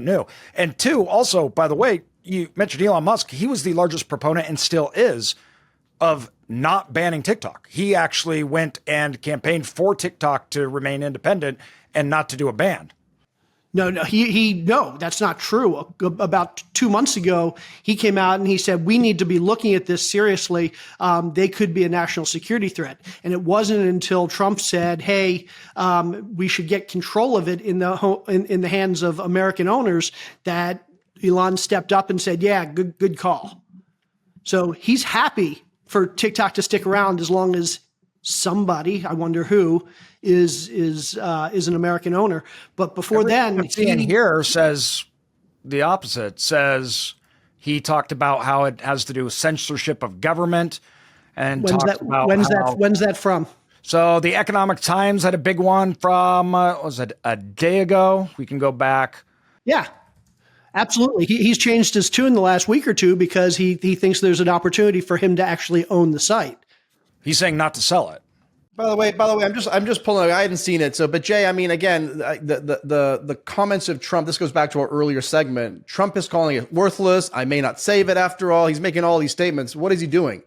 new. And two, also, by the way, you mentioned Elon Musk. He was the largest proponent and still is of not banning TikTok. He actually went and campaigned for TikTok to remain independent and not to do a ban. No, no, that's not true. About 2 months ago, he came out and he said, we need to be looking at this seriously. They could be a national security threat. And it wasn't until Trump said, hey, we should get control of it in the hands of American owners that Elon stepped up and said, yeah, good call. So he's happy for TikTok to stick around as long as somebody, I wonder who, is an American owner. But before then, here says the opposite. Says he talked about how it has to do with censorship of government, and when's that from? So the Economic Times had a big one from was it a day ago? We can go back. Yeah. Absolutely. He's changed his tune the last week or two because he thinks there's an opportunity for him to actually own the site. He's saying not to sell it. By the way, I'm just pulling. I hadn't seen it. So, but Jay, I mean, again, the comments of Trump. This goes back to our earlier segment. Trump is calling it worthless. I may not save it after all. He's making all these statements. What is he doing?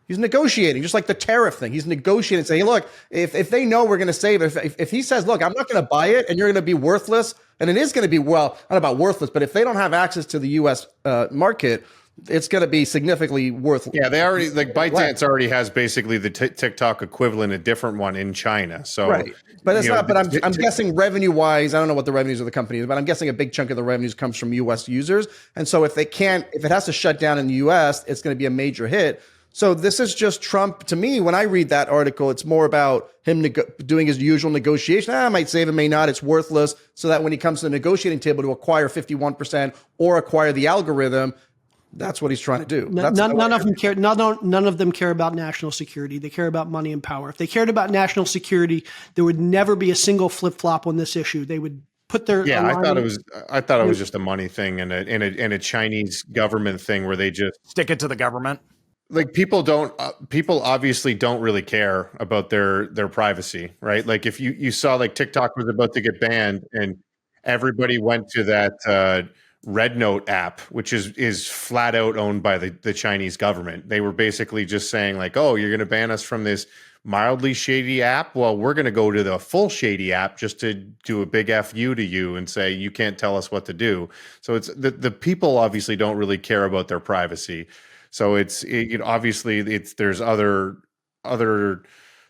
He's negotiating, just like the tariff thing. He's negotiating, saying, look, if they know we're going to save it, if he says, look, I'm not going to buy it, and you're going to be worthless, and it is going to be, well, not about worthless, but if they don't have access to the U.S. Market, it's going to be significantly worth. Yeah, they already, like ByteDance already has basically the TikTok equivalent, a different one in China. So, right. But it's not. But I'm guessing revenue wise, I don't know what the revenues of the company is, but I'm guessing a big chunk of the revenues comes from U.S. users. And so if it has to shut down in the U.S., it's going to be a major hit. So this is just Trump. To me, when I read that article, it's more about him doing his usual negotiation. I might save it, may not. It's worthless. So that when he comes to the negotiating table to acquire 51% or acquire the algorithm, that's what he's trying to do. None of them care. None of them care about national security. They care about money and power. If they cared about national security, there would never be a single flip flop on this issue. They would put their. Yeah, I thought it was just a money thing and a Chinese government thing where they just stick it to the government. Like people obviously don't really care about their privacy, right? Like if you saw like TikTok was about to get banned and everybody went to that Red Note app, which is flat out owned by the Chinese government. They were basically just saying like, oh, you're going to ban us from this mildly shady app. Well, we're going to go to the full shady app just to do a big FU to you and say, you can't tell us what to do. So it's the people obviously don't really care about their privacy. So obviously there's other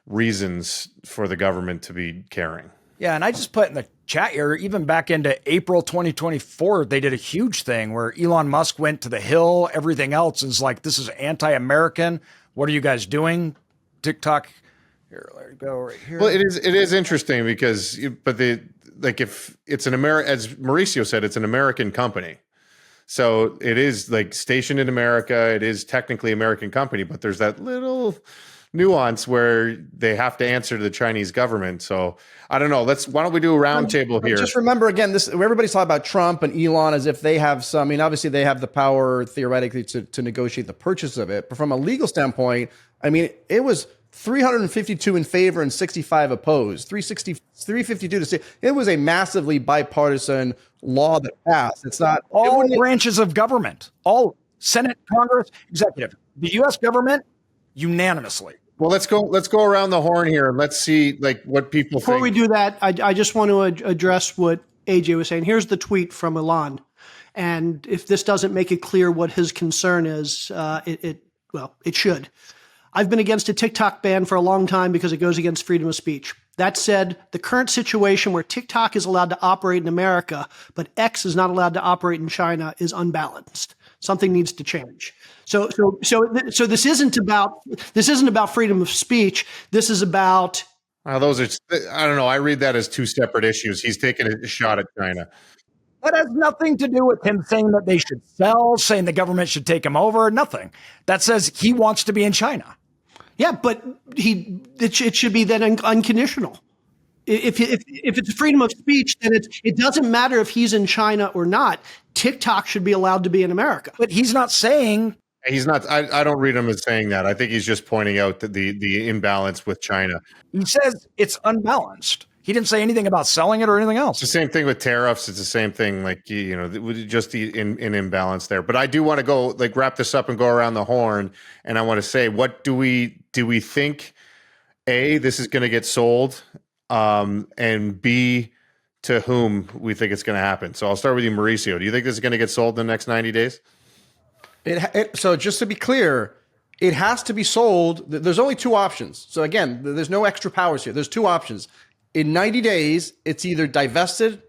reasons for the government to be caring. Yeah, and I just put in the chat here, even back into April 2024, they did a huge thing where Elon Musk went to the Hill. Everything else is like, this is anti-American. What are you guys doing? TikTok. Here, let it go right here. Well, it is interesting because, if it's as Mauricio said, it's an American company. So it is like stationed in America. It is technically an American company, but there's that little nuance where they have to answer to the Chinese government. So I don't know. Why don't we do a roundtable here? Just remember again, everybody's talking about Trump and Elon as if they have some. I mean, obviously they have the power theoretically to negotiate the purchase of it, but from a legal standpoint, I mean, it was 352 in favor and 65 opposed. 352 to 6. It was a massively bipartisan law that passed. It's not all branches of government, all Senate, Congress, executive, the U.S. government, unanimously. Well, let's go around the horn here and let's see like what people think. Before we do that, I just want to address what AJ was saying. Here's the tweet from Elon, and if this doesn't make it clear what his concern is, it should. I've been against a TikTok ban for a long time because it goes against freedom of speech. That said, the current situation where TikTok is allowed to operate in America, but X is not allowed to operate in China is unbalanced. Something needs to change. So this isn't about freedom of speech. This is about. Those are, I don't know. I read that as two separate issues. He's taking a shot at China. That has nothing to do with him saying that they should sell, saying the government should take him over. Nothing. That says he wants to be in China. Yeah, but it should be then unconditional. If it's freedom of speech, then it doesn't matter if he's in China or not. TikTok should be allowed to be in America. But he's not saying. He's not. I don't read him as saying that. I think he's just pointing out that the imbalance with China. He says it's unbalanced. He didn't say anything about selling it or anything else. It's the same thing with tariffs. It's the same thing, like, just in imbalance there. But I do want to go wrap this up and go around the horn. And I want to say, what do we think? A, this is going to get sold, and B, to whom we think it's going to happen. So I'll start with you, Mauricio. Do you think this is going to get sold in the next 90 days? So just to be clear, it has to be sold. There's only two options. So again, there's no extra powers here. There's two options. In 90 days, it's either divested,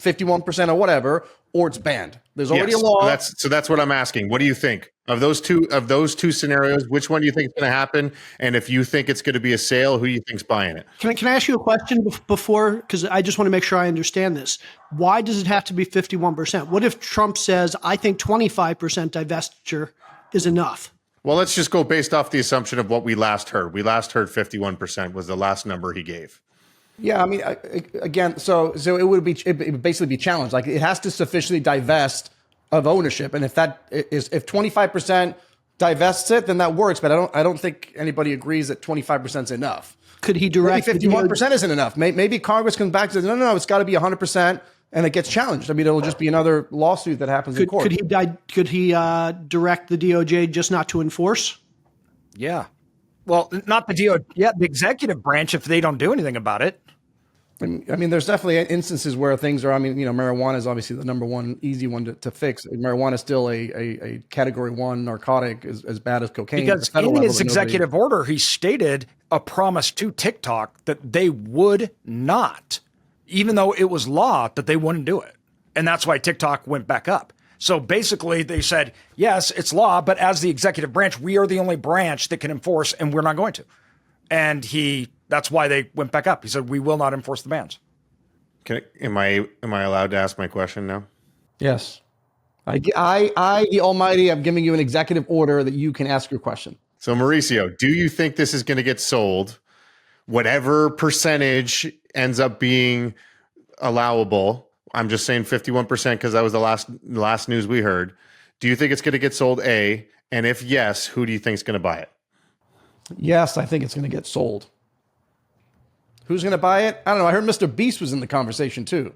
51% or whatever, or it's banned. There's already a law. So that's what I'm asking. What do you think of those two scenarios? Which one do you think is going to happen? And if you think it's going to be a sale, who do you think's buying it? Can I ask you a question before? Because I just want to make sure I understand this. Why does it have to be 51%? What if Trump says, I think 25% divestiture is enough? Well, let's just go based off the assumption of what we last heard. We last heard 51% was the last number he gave. Yeah, I mean, again, so it would basically be challenged. Like, it has to sufficiently divest of ownership, and if 25% divests it, then that works. But I don't think anybody agrees that 25% is enough. Could he direct? Maybe 51% isn't enough. Maybe Congress comes back and says, no, it's got to be 100%, and it gets challenged. I mean, it'll just be another lawsuit that happens in court. Could he direct the DOJ just not to enforce? Yeah. Well, not the DOJ, the executive branch if they don't do anything about it. I mean, there's definitely instances where things are, marijuana is obviously the number one easy one to fix. Marijuana is still a category 1 narcotic, as bad as cocaine. Because in his executive order, he stated a promise to TikTok that they would not, even though it was law, that they wouldn't do it. And that's why TikTok went back up. So basically they said, yes, it's law, but as the executive branch, we are the only branch that can enforce, and we're not going to. And that's why they went back up. He said, we will not enforce the bans. Am I allowed to ask my question now? Yes. I, the Almighty, I'm giving you an executive order that you can ask your question. So, Mauricio, do you think this is going to get sold? Whatever percentage ends up being allowable. I'm just saying 51% because that was the last news we heard. Do you think it's going to get sold, A? And if yes, who do you think is going to buy it? Yes, I think it's going to get sold. Who's going to buy it? I don't know. I heard Mr. Beast was in the conversation too.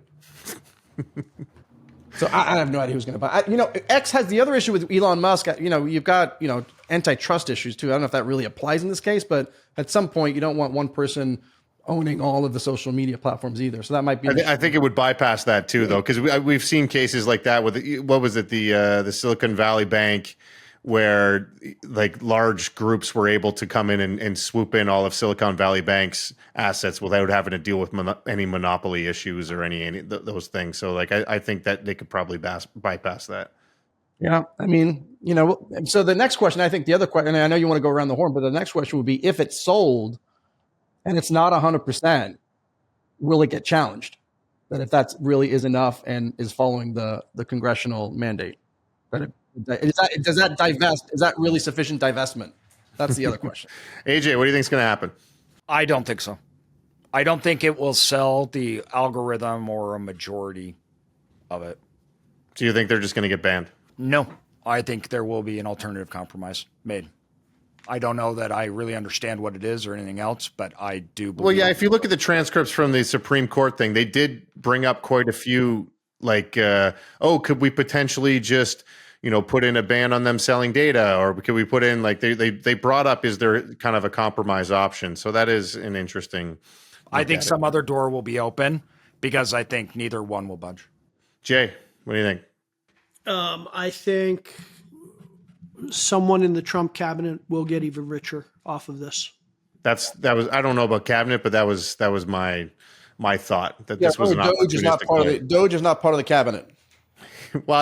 So I have no idea who's going to buy it. X has the other issue with Elon Musk. You've got, antitrust issues too. I don't know if that really applies in this case, but at some point you don't want one person owning all of the social media platforms either. So that might be. I think it would bypass that too, though, because we've seen cases like that with the Silicon Valley Bank, where large groups were able to come in and swoop in all of Silicon Valley Bank's assets without having to deal with any monopoly issues or any those things. So I think that they could probably bypass that. Yeah. I mean, so the next question, I think the other question, and I know you want to go around the horn, but the next question would be, if it's sold and it's not 100%, will it get challenged? That if that really is enough and is following the congressional mandate, does that divest? Is that really sufficient divestment? That's the other question. AJ, what do you think is going to happen? I don't think so. I don't think it will sell the algorithm or a majority of it. Do you think they're just going to get banned? No, I think there will be an alternative compromise made. I don't know that I really understand what it is or anything else, but I do believe. Well, yeah, if you look at the transcripts from the Supreme Court thing, they did bring up quite a few, could we potentially just put in a ban on them selling data, or could we put in they brought up, is there kind of a compromise option? So that is an interesting. I think some other door will be open because I think neither one will budge. Jay, what do you think? I think someone in the Trump cabinet will get even richer off of this. That was I don't know about cabinet, but that was my thought that this was an opportunistic play. Doge is not part of the cabinet. Well,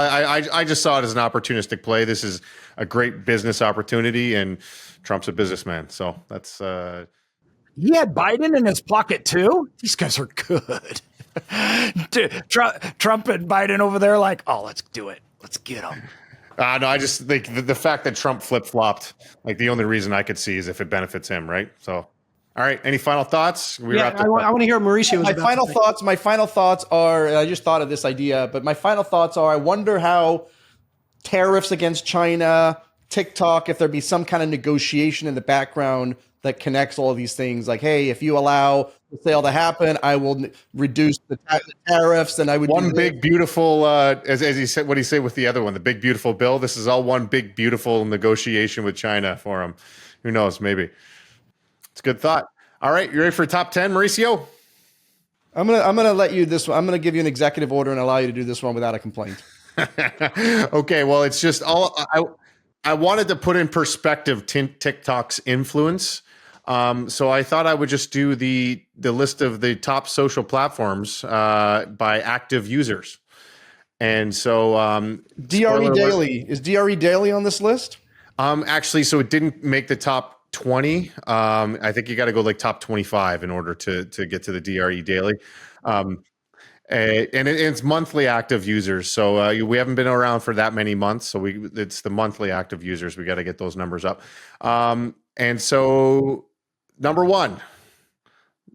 I just saw it as an opportunistic play. This is a great business opportunity, and Trump's a businessman, so that's. He had Biden in his pocket too. These guys are good. Trump and Biden over there, let's do it. Let's get them. No, I just think the fact that Trump flip-flopped, the only reason I could see is if it benefits him, right? So, all right. Any final thoughts? I want to hear Mauricio. My final thoughts are, I just thought of this idea, but my final thoughts are, I wonder how tariffs against China, TikTok, if there'd be some kind of negotiation in the background that connects all of these things. Hey, if you allow the sale to happen. I will reduce the tariffs, and I would One do big beautiful, as he said, what did he say with the other one? The big beautiful bill. This is all one big beautiful negotiation with China for him. Who knows? Maybe it's a good thought. All right, you ready for top 10, Mauricio? I'm gonna let you this one. I'm gonna give you an executive order and allow you to do this one without a complaint. Okay, well, it's just all I wanted to put in perspective TikTok's influence. So I thought I would just do the list of the top social platforms by active users. And so DRE Daily is DRE Daily on this list? Actually, so it didn't make the top 20. I think you got to go like top 25 in order to get to the DRE Daily. And it's monthly active users. So we haven't been around for that many months. So it's the monthly active users. We got to get those numbers up. And so number one,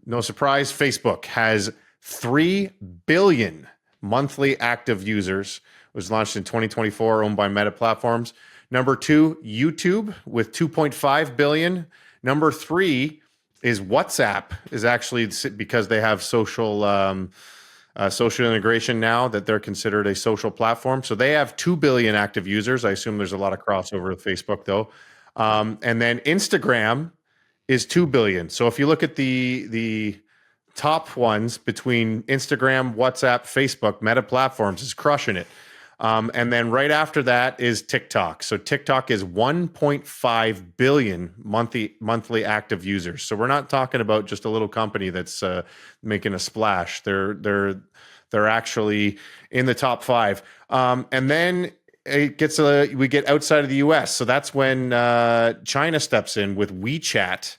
no surprise, Facebook has 3 billion monthly active users. It was launched in 2024, owned by Meta Platforms. Number two, YouTube with 2.5 billion. Number three is WhatsApp, is actually because they have social integration now, that they're considered a social platform. So they have 2 billion active users. I assume there's a lot of crossover with Facebook though. And then Instagram is 2 billion. So if you look at the top ones between Instagram, WhatsApp, Facebook, Meta Platforms is crushing it. And then right after that is TikTok. So TikTok is 1.5 billion monthly active users. So we're not talking about just a little company that's making a splash. They're actually in the top 5. And then it gets we get outside of the US. So that's when China steps in with WeChat.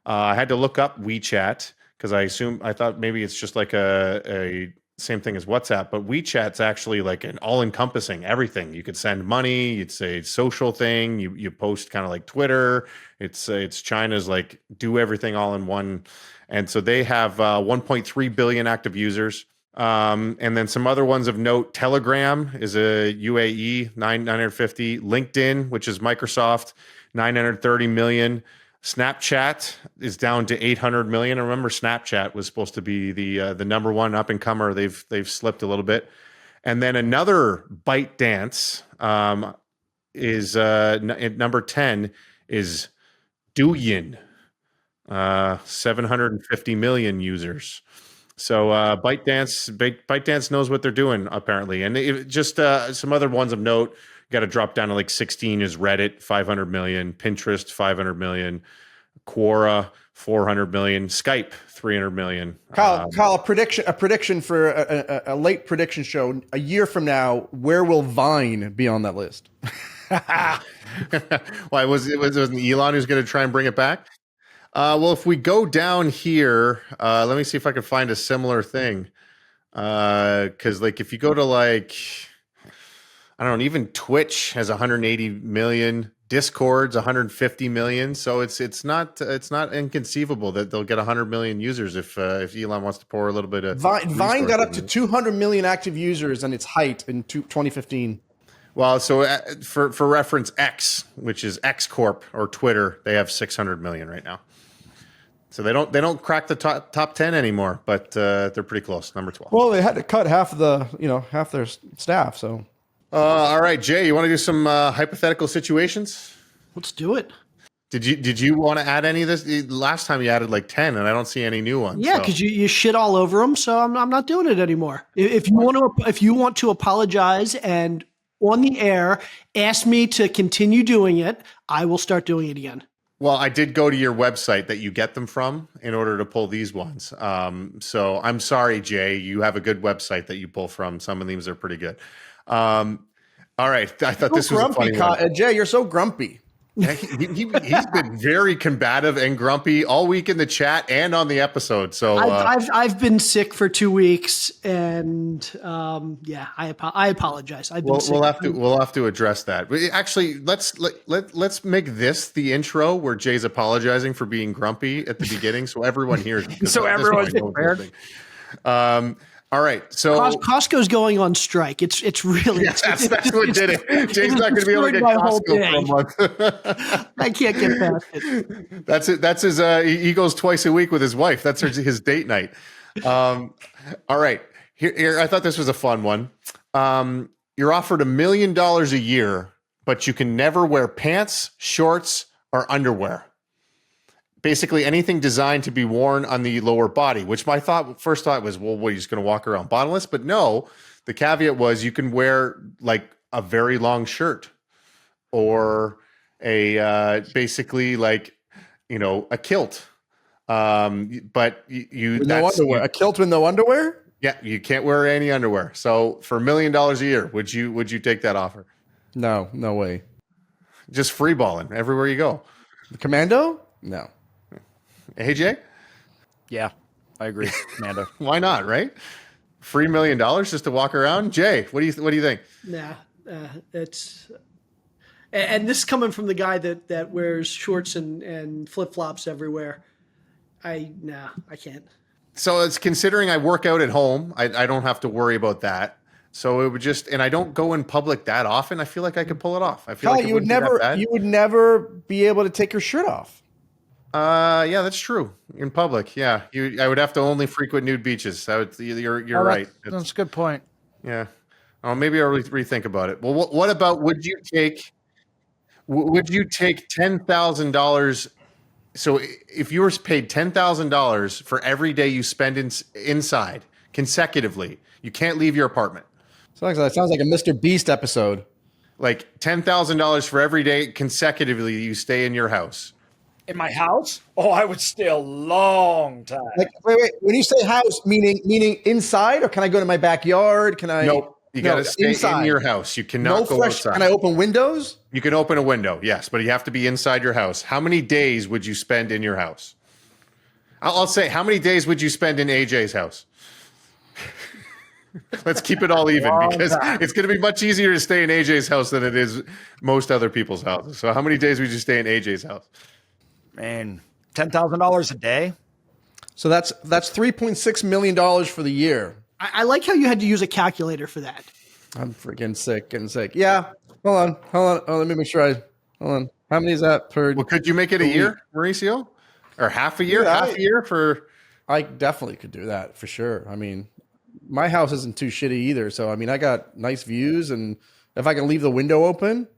I had to look up WeChat because I thought maybe it's just like a same thing as WhatsApp, but WeChat's actually like an all-encompassing everything. You could send money, it's a social thing, you post kind of like Twitter. It's China's like do everything all in one. And so they have 1.3 billion active users. And then some other ones of note, Telegram is a UAE 950, LinkedIn, which is Microsoft, 930 million. Snapchat is down to 800 million. I remember Snapchat was supposed to be the number one up and comer. They've slipped a little bit. And then another ByteDance is at number 10 is Douyin, 750 million users. So ByteDance knows what they're doing apparently. And just some other ones of note. Got to drop down to like 16 is Reddit, 500 million, Pinterest, 500 million, Quora, 400 million, Skype, 300 million. Kyle, a prediction for a late prediction show. A year from now, where will Vine be on that list? Why wasn't Elon who's going to try and bring it back? Well, if we go down here, let me see if I can find a similar thing. Because like if you go to like, I don't know, even Twitch has 180 million, Discord's 150 million. So it's not inconceivable that they'll get 100 million users if Elon wants to pour a little bit of Vine got up to 200 million active users in its height in 2015. Well, so for reference, X, which is X Corp or Twitter, they have 600 million right now. So they don't crack the top 10 anymore, but they're pretty close. Number 12. Well, they had to cut half their staff. So. All right, Jay, you want to do some hypothetical situations? Let's do it. Did you want to add any of this? Last time you added like 10, and I don't see any new ones. Yeah, because you shit all over them, so I'm not doing it anymore. If you want to apologize and on the air ask me to continue doing it, I will start doing it again. Well, I did go to your website that you get them from in order to pull these ones. So I'm sorry, Jay. You have a good website that you pull from. Some of these are pretty good. All right. I thought this was a funny one. Jay, you're so grumpy. He's been very combative and grumpy all week in the chat and on the episode. So I've been sick for 2 weeks, and I apologize. We'll have to address that. Actually, let's make this the intro where Jay's apologizing for being grumpy at the beginning, so everyone hears. So everyone's prepared. All right. So Costco's going on strike. It's really that's what did it. Jay's not going to be able to get my whole Costco for a month. I can't get past it. That's it. That's his. He goes twice a week with his wife. That's his date night. All right. Here, I thought this was a fun one. You're offered $1 million a year, but you can never wear pants, shorts, or underwear. Basically anything designed to be worn on the lower body, which my first thought was, well, what, you're just going to walk around bottomless? But no, the caveat was you can wear like a very long shirt or basically like, a kilt. But with no underwear, a kilt with no underwear? Yeah, you can't wear any underwear. So for $1 million a year, would you take that offer? No way. Just free balling everywhere you go. The Commando? No. AJ? Yeah, I agree, Amanda. Why not? Right? Free $1 million just to walk around. Jay, what do you think? Nah, it's and this coming from the guy that wears shorts and flip flops everywhere. I can't. So it's considering I work out at home. I don't have to worry about that. So it would just, and I don't go in public that often. I feel like I could pull it off. I feel like you would never be able to take your shirt off. Yeah, that's true. In public, yeah, I would have to only frequent nude beaches. You're right. That's a good point. Yeah. Oh, maybe I'll rethink about it. Well, what about would you take $10,000? So if you were paid $10,000 for every day you spend inside consecutively, you can't leave your apartment. That sounds like a Mr. Beast episode. Like $10,000 for every day consecutively you stay in your house. In my house? Oh, I would stay a long time. Like, wait. When you say house, meaning inside, or can I go to my backyard? Can I? Nope. You got to stay in your house. You cannot go outside. Can I open windows? You can open a window, yes, but you have to be inside your house. How many days would you spend in your house? I'll say, how many days would you spend in AJ's house? Let's keep it all even because it's going to be much easier to stay in AJ's house than it is most other people's houses. So how many days would you stay in AJ's house? Man, $10,000 a day. So that's $3.6 million for the year. I like how you had to use a calculator for that. I'm freaking getting sick. Yeah. Hold on. Oh, let me make sure hold on. How many is that per? Well, could you make it a year, Mauricio? Or half a year? Yeah, half a year for? I definitely could do that for sure. I mean, my house isn't too shitty either. So, I mean, I got nice views, and if I can leave the window open,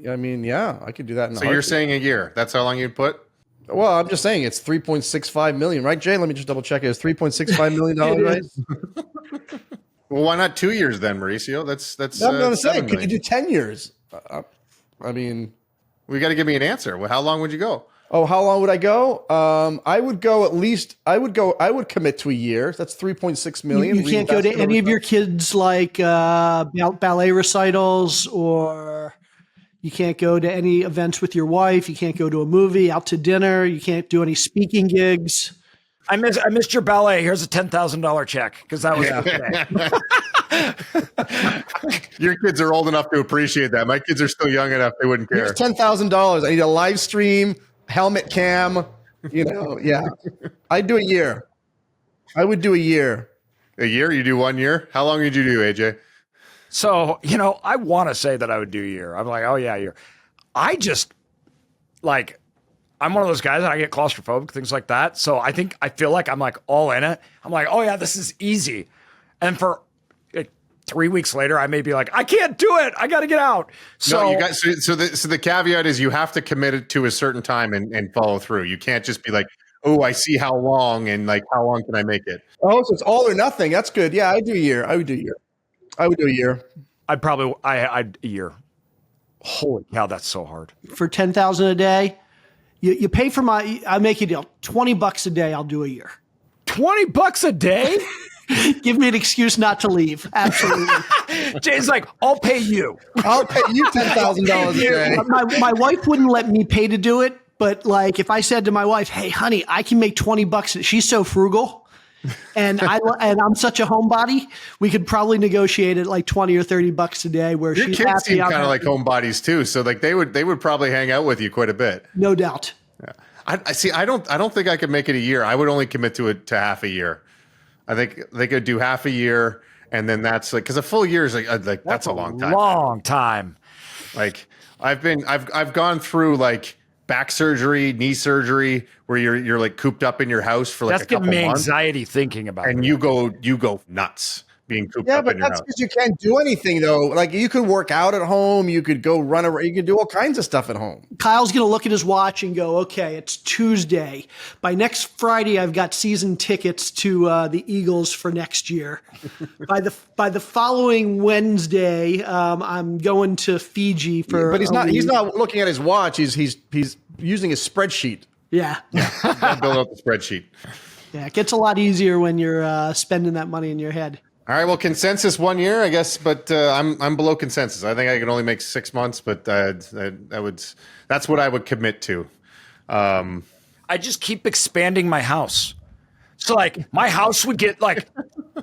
I mean, yeah, I could do that. So you're saying a year? That's how long you'd put? Well, I'm just saying it's 3.65 million, right, Jay? Let me just double check it. It's $3.65 million, right? Well, why not 2 years then, Mauricio? That's. I'm going to say, could you do 10 years? I mean, we got to give me an answer. Well, how long would you go? Oh, how long would I go? I would go at least. I would commit to a year. That's 3.6 million. You can't go to any of your kids' like ballet recitals, or you can't go to any events with your wife. You can't go to a movie, out to dinner. You can't do any speaking gigs. I missed your ballet. Here's a $10,000 check because that was Your kids are old enough to appreciate that. My kids are still young enough; they wouldn't care. Here's $10,000. I need a live stream, helmet cam. Yeah. I'd do a year. I would do a year. A year? You do 1 year? How long did you do, AJ? So, I want to say that I would do a year. I'm like, oh yeah, a year. I just like. I'm one of those guys that I get claustrophobic, things like that. So I feel like I'm like all in it. I'm like, oh yeah, this is easy. And for like 3 weeks later, I may be like, I can't do it. I got to get out. So no, you got, so the caveat is you have to commit it to a certain time and follow through. You can't just be like, oh, I see how long and like, how long can I make it? Oh, so it's all or nothing. That's good. Yeah, I'd do a year. I would do a year. I'd a year. Holy cow, that's so hard. For $10,000 a day. You pay for I make a deal. $20 a day, I'll do a year. $20 a day? Give me an excuse not to leave. Absolutely. Jay's like, I'll pay you. I'll pay you $10,000 a day. My wife wouldn't let me pay to do it, but like if I said to my wife, "Hey, honey, I can make $20," she's so frugal. And I'm such a homebody. We could probably negotiate it like $20 or $30 a day. Where your she's kids seem happy, kind of like homebodies too, so like they would probably hang out with you quite a bit. No doubt. Yeah. I see. I don't think I could make it a year. I would only commit to half a year. I think they could do half a year, and then that's like, because a full year is like that's a long time. Long time. Like I've gone through like back surgery, knee surgery, where you're like cooped up in your house for like That's a couple giving me months, anxiety thinking about and it. you go nuts being cooped Yeah, up but in your that's house. because you can't do anything though. Like you could work out at home, you could go run around, you could do all kinds of stuff at home. Kyle's going to look at his watch and go, okay, it's Tuesday. By next Friday, I've got season tickets to the Eagles for next year. by the following Wednesday, I'm going to Fiji for. But he's a not week. looking at his watch. He's using his spreadsheet. Yeah. Gotta build up the spreadsheet. Yeah. It gets a lot easier when you're spending that money in your head. All right, well, consensus 1 year, I guess, but I'm below consensus. I think I can only make 6 months, but that's what I would commit to. I just keep expanding my house. So like my house would get like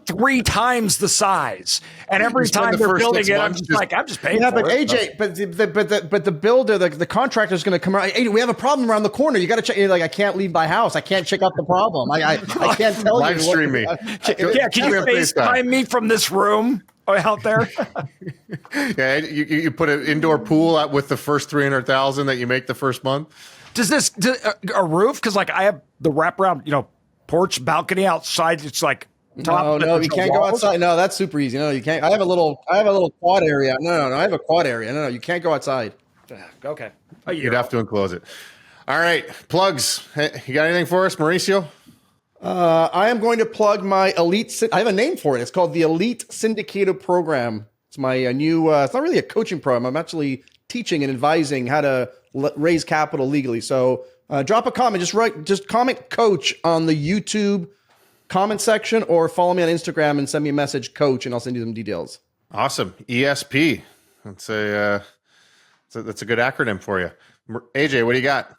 3 times the size, and every spend time the they're first building 6 it, I'm months just like, I'm just paying Yeah, for but it. AJ, but the builder, the contractor is going to come around. Hey, we have a problem around the corner. You got to check. You're like, I can't leave my house. I can't check out the problem. I can't tell you. Live stream me. Yeah, can you FaceTime me from this room out there? Yeah, you put an indoor pool out with the first 300,000 that you make the first month. Does a roof? Because like I have the wraparound, porch balcony outside. It's like top. No, you can't go outside. No, that's super easy. No, you can't. I have a little quad area. No, I have a quad area. No, you can't go outside. Okay, You'd have to enclose it. All right, plugs. Hey, you got anything for us, Mauricio? I am going to plug my elite. I have a name for it. It's called the Elite Syndicator Program. It's my new. It's not really a coaching program. I'm actually teaching and advising how to raise capital legally. So drop a comment. Just comment "coach" on the YouTube comment section, or follow me on Instagram and send me a message "coach," and I'll send you some details. Awesome. ESP. That's a good acronym for you. AJ, what do you got?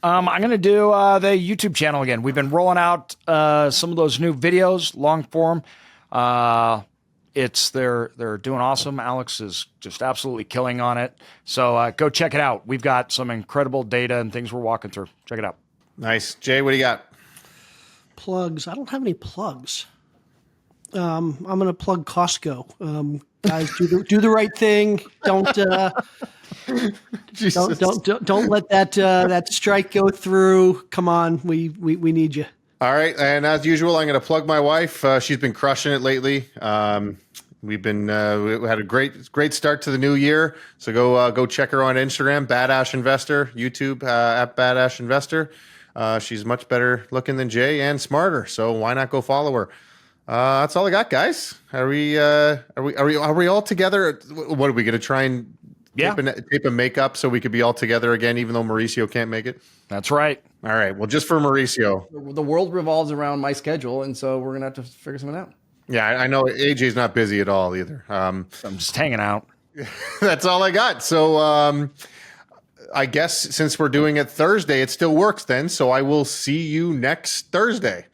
I'm going to do the YouTube channel again. We've been rolling out some of those new videos, long form. They're doing awesome. Alex is just absolutely killing on it. So go check it out. We've got some incredible data and things we're walking through. Check it out. Nice. Jay, what do you got? Plugs. I don't have any plugs. I'm going to plug Costco. Guys, do the right thing. Don't let that strike go through. Come on, we need you. All right, and as usual, I'm going to plug my wife. She's been crushing it lately. We had a great start to the new year. So go check her on Instagram, Badass Investor, YouTube at Badass Investor. She's much better looking than Jay and smarter. So why not go follow her? That's all I got, guys. Are we all together? What are we going to try and tape a makeup so we could be all together again, even though Mauricio can't make it? That's right. All right. Well, just for Mauricio. The world revolves around my schedule, and so we're gonna have to figure something out. Yeah, I know AJ's not busy at all either. I'm just hanging out. That's all I got. So I guess since we're doing it Thursday, it still works then. So I will see you next Thursday.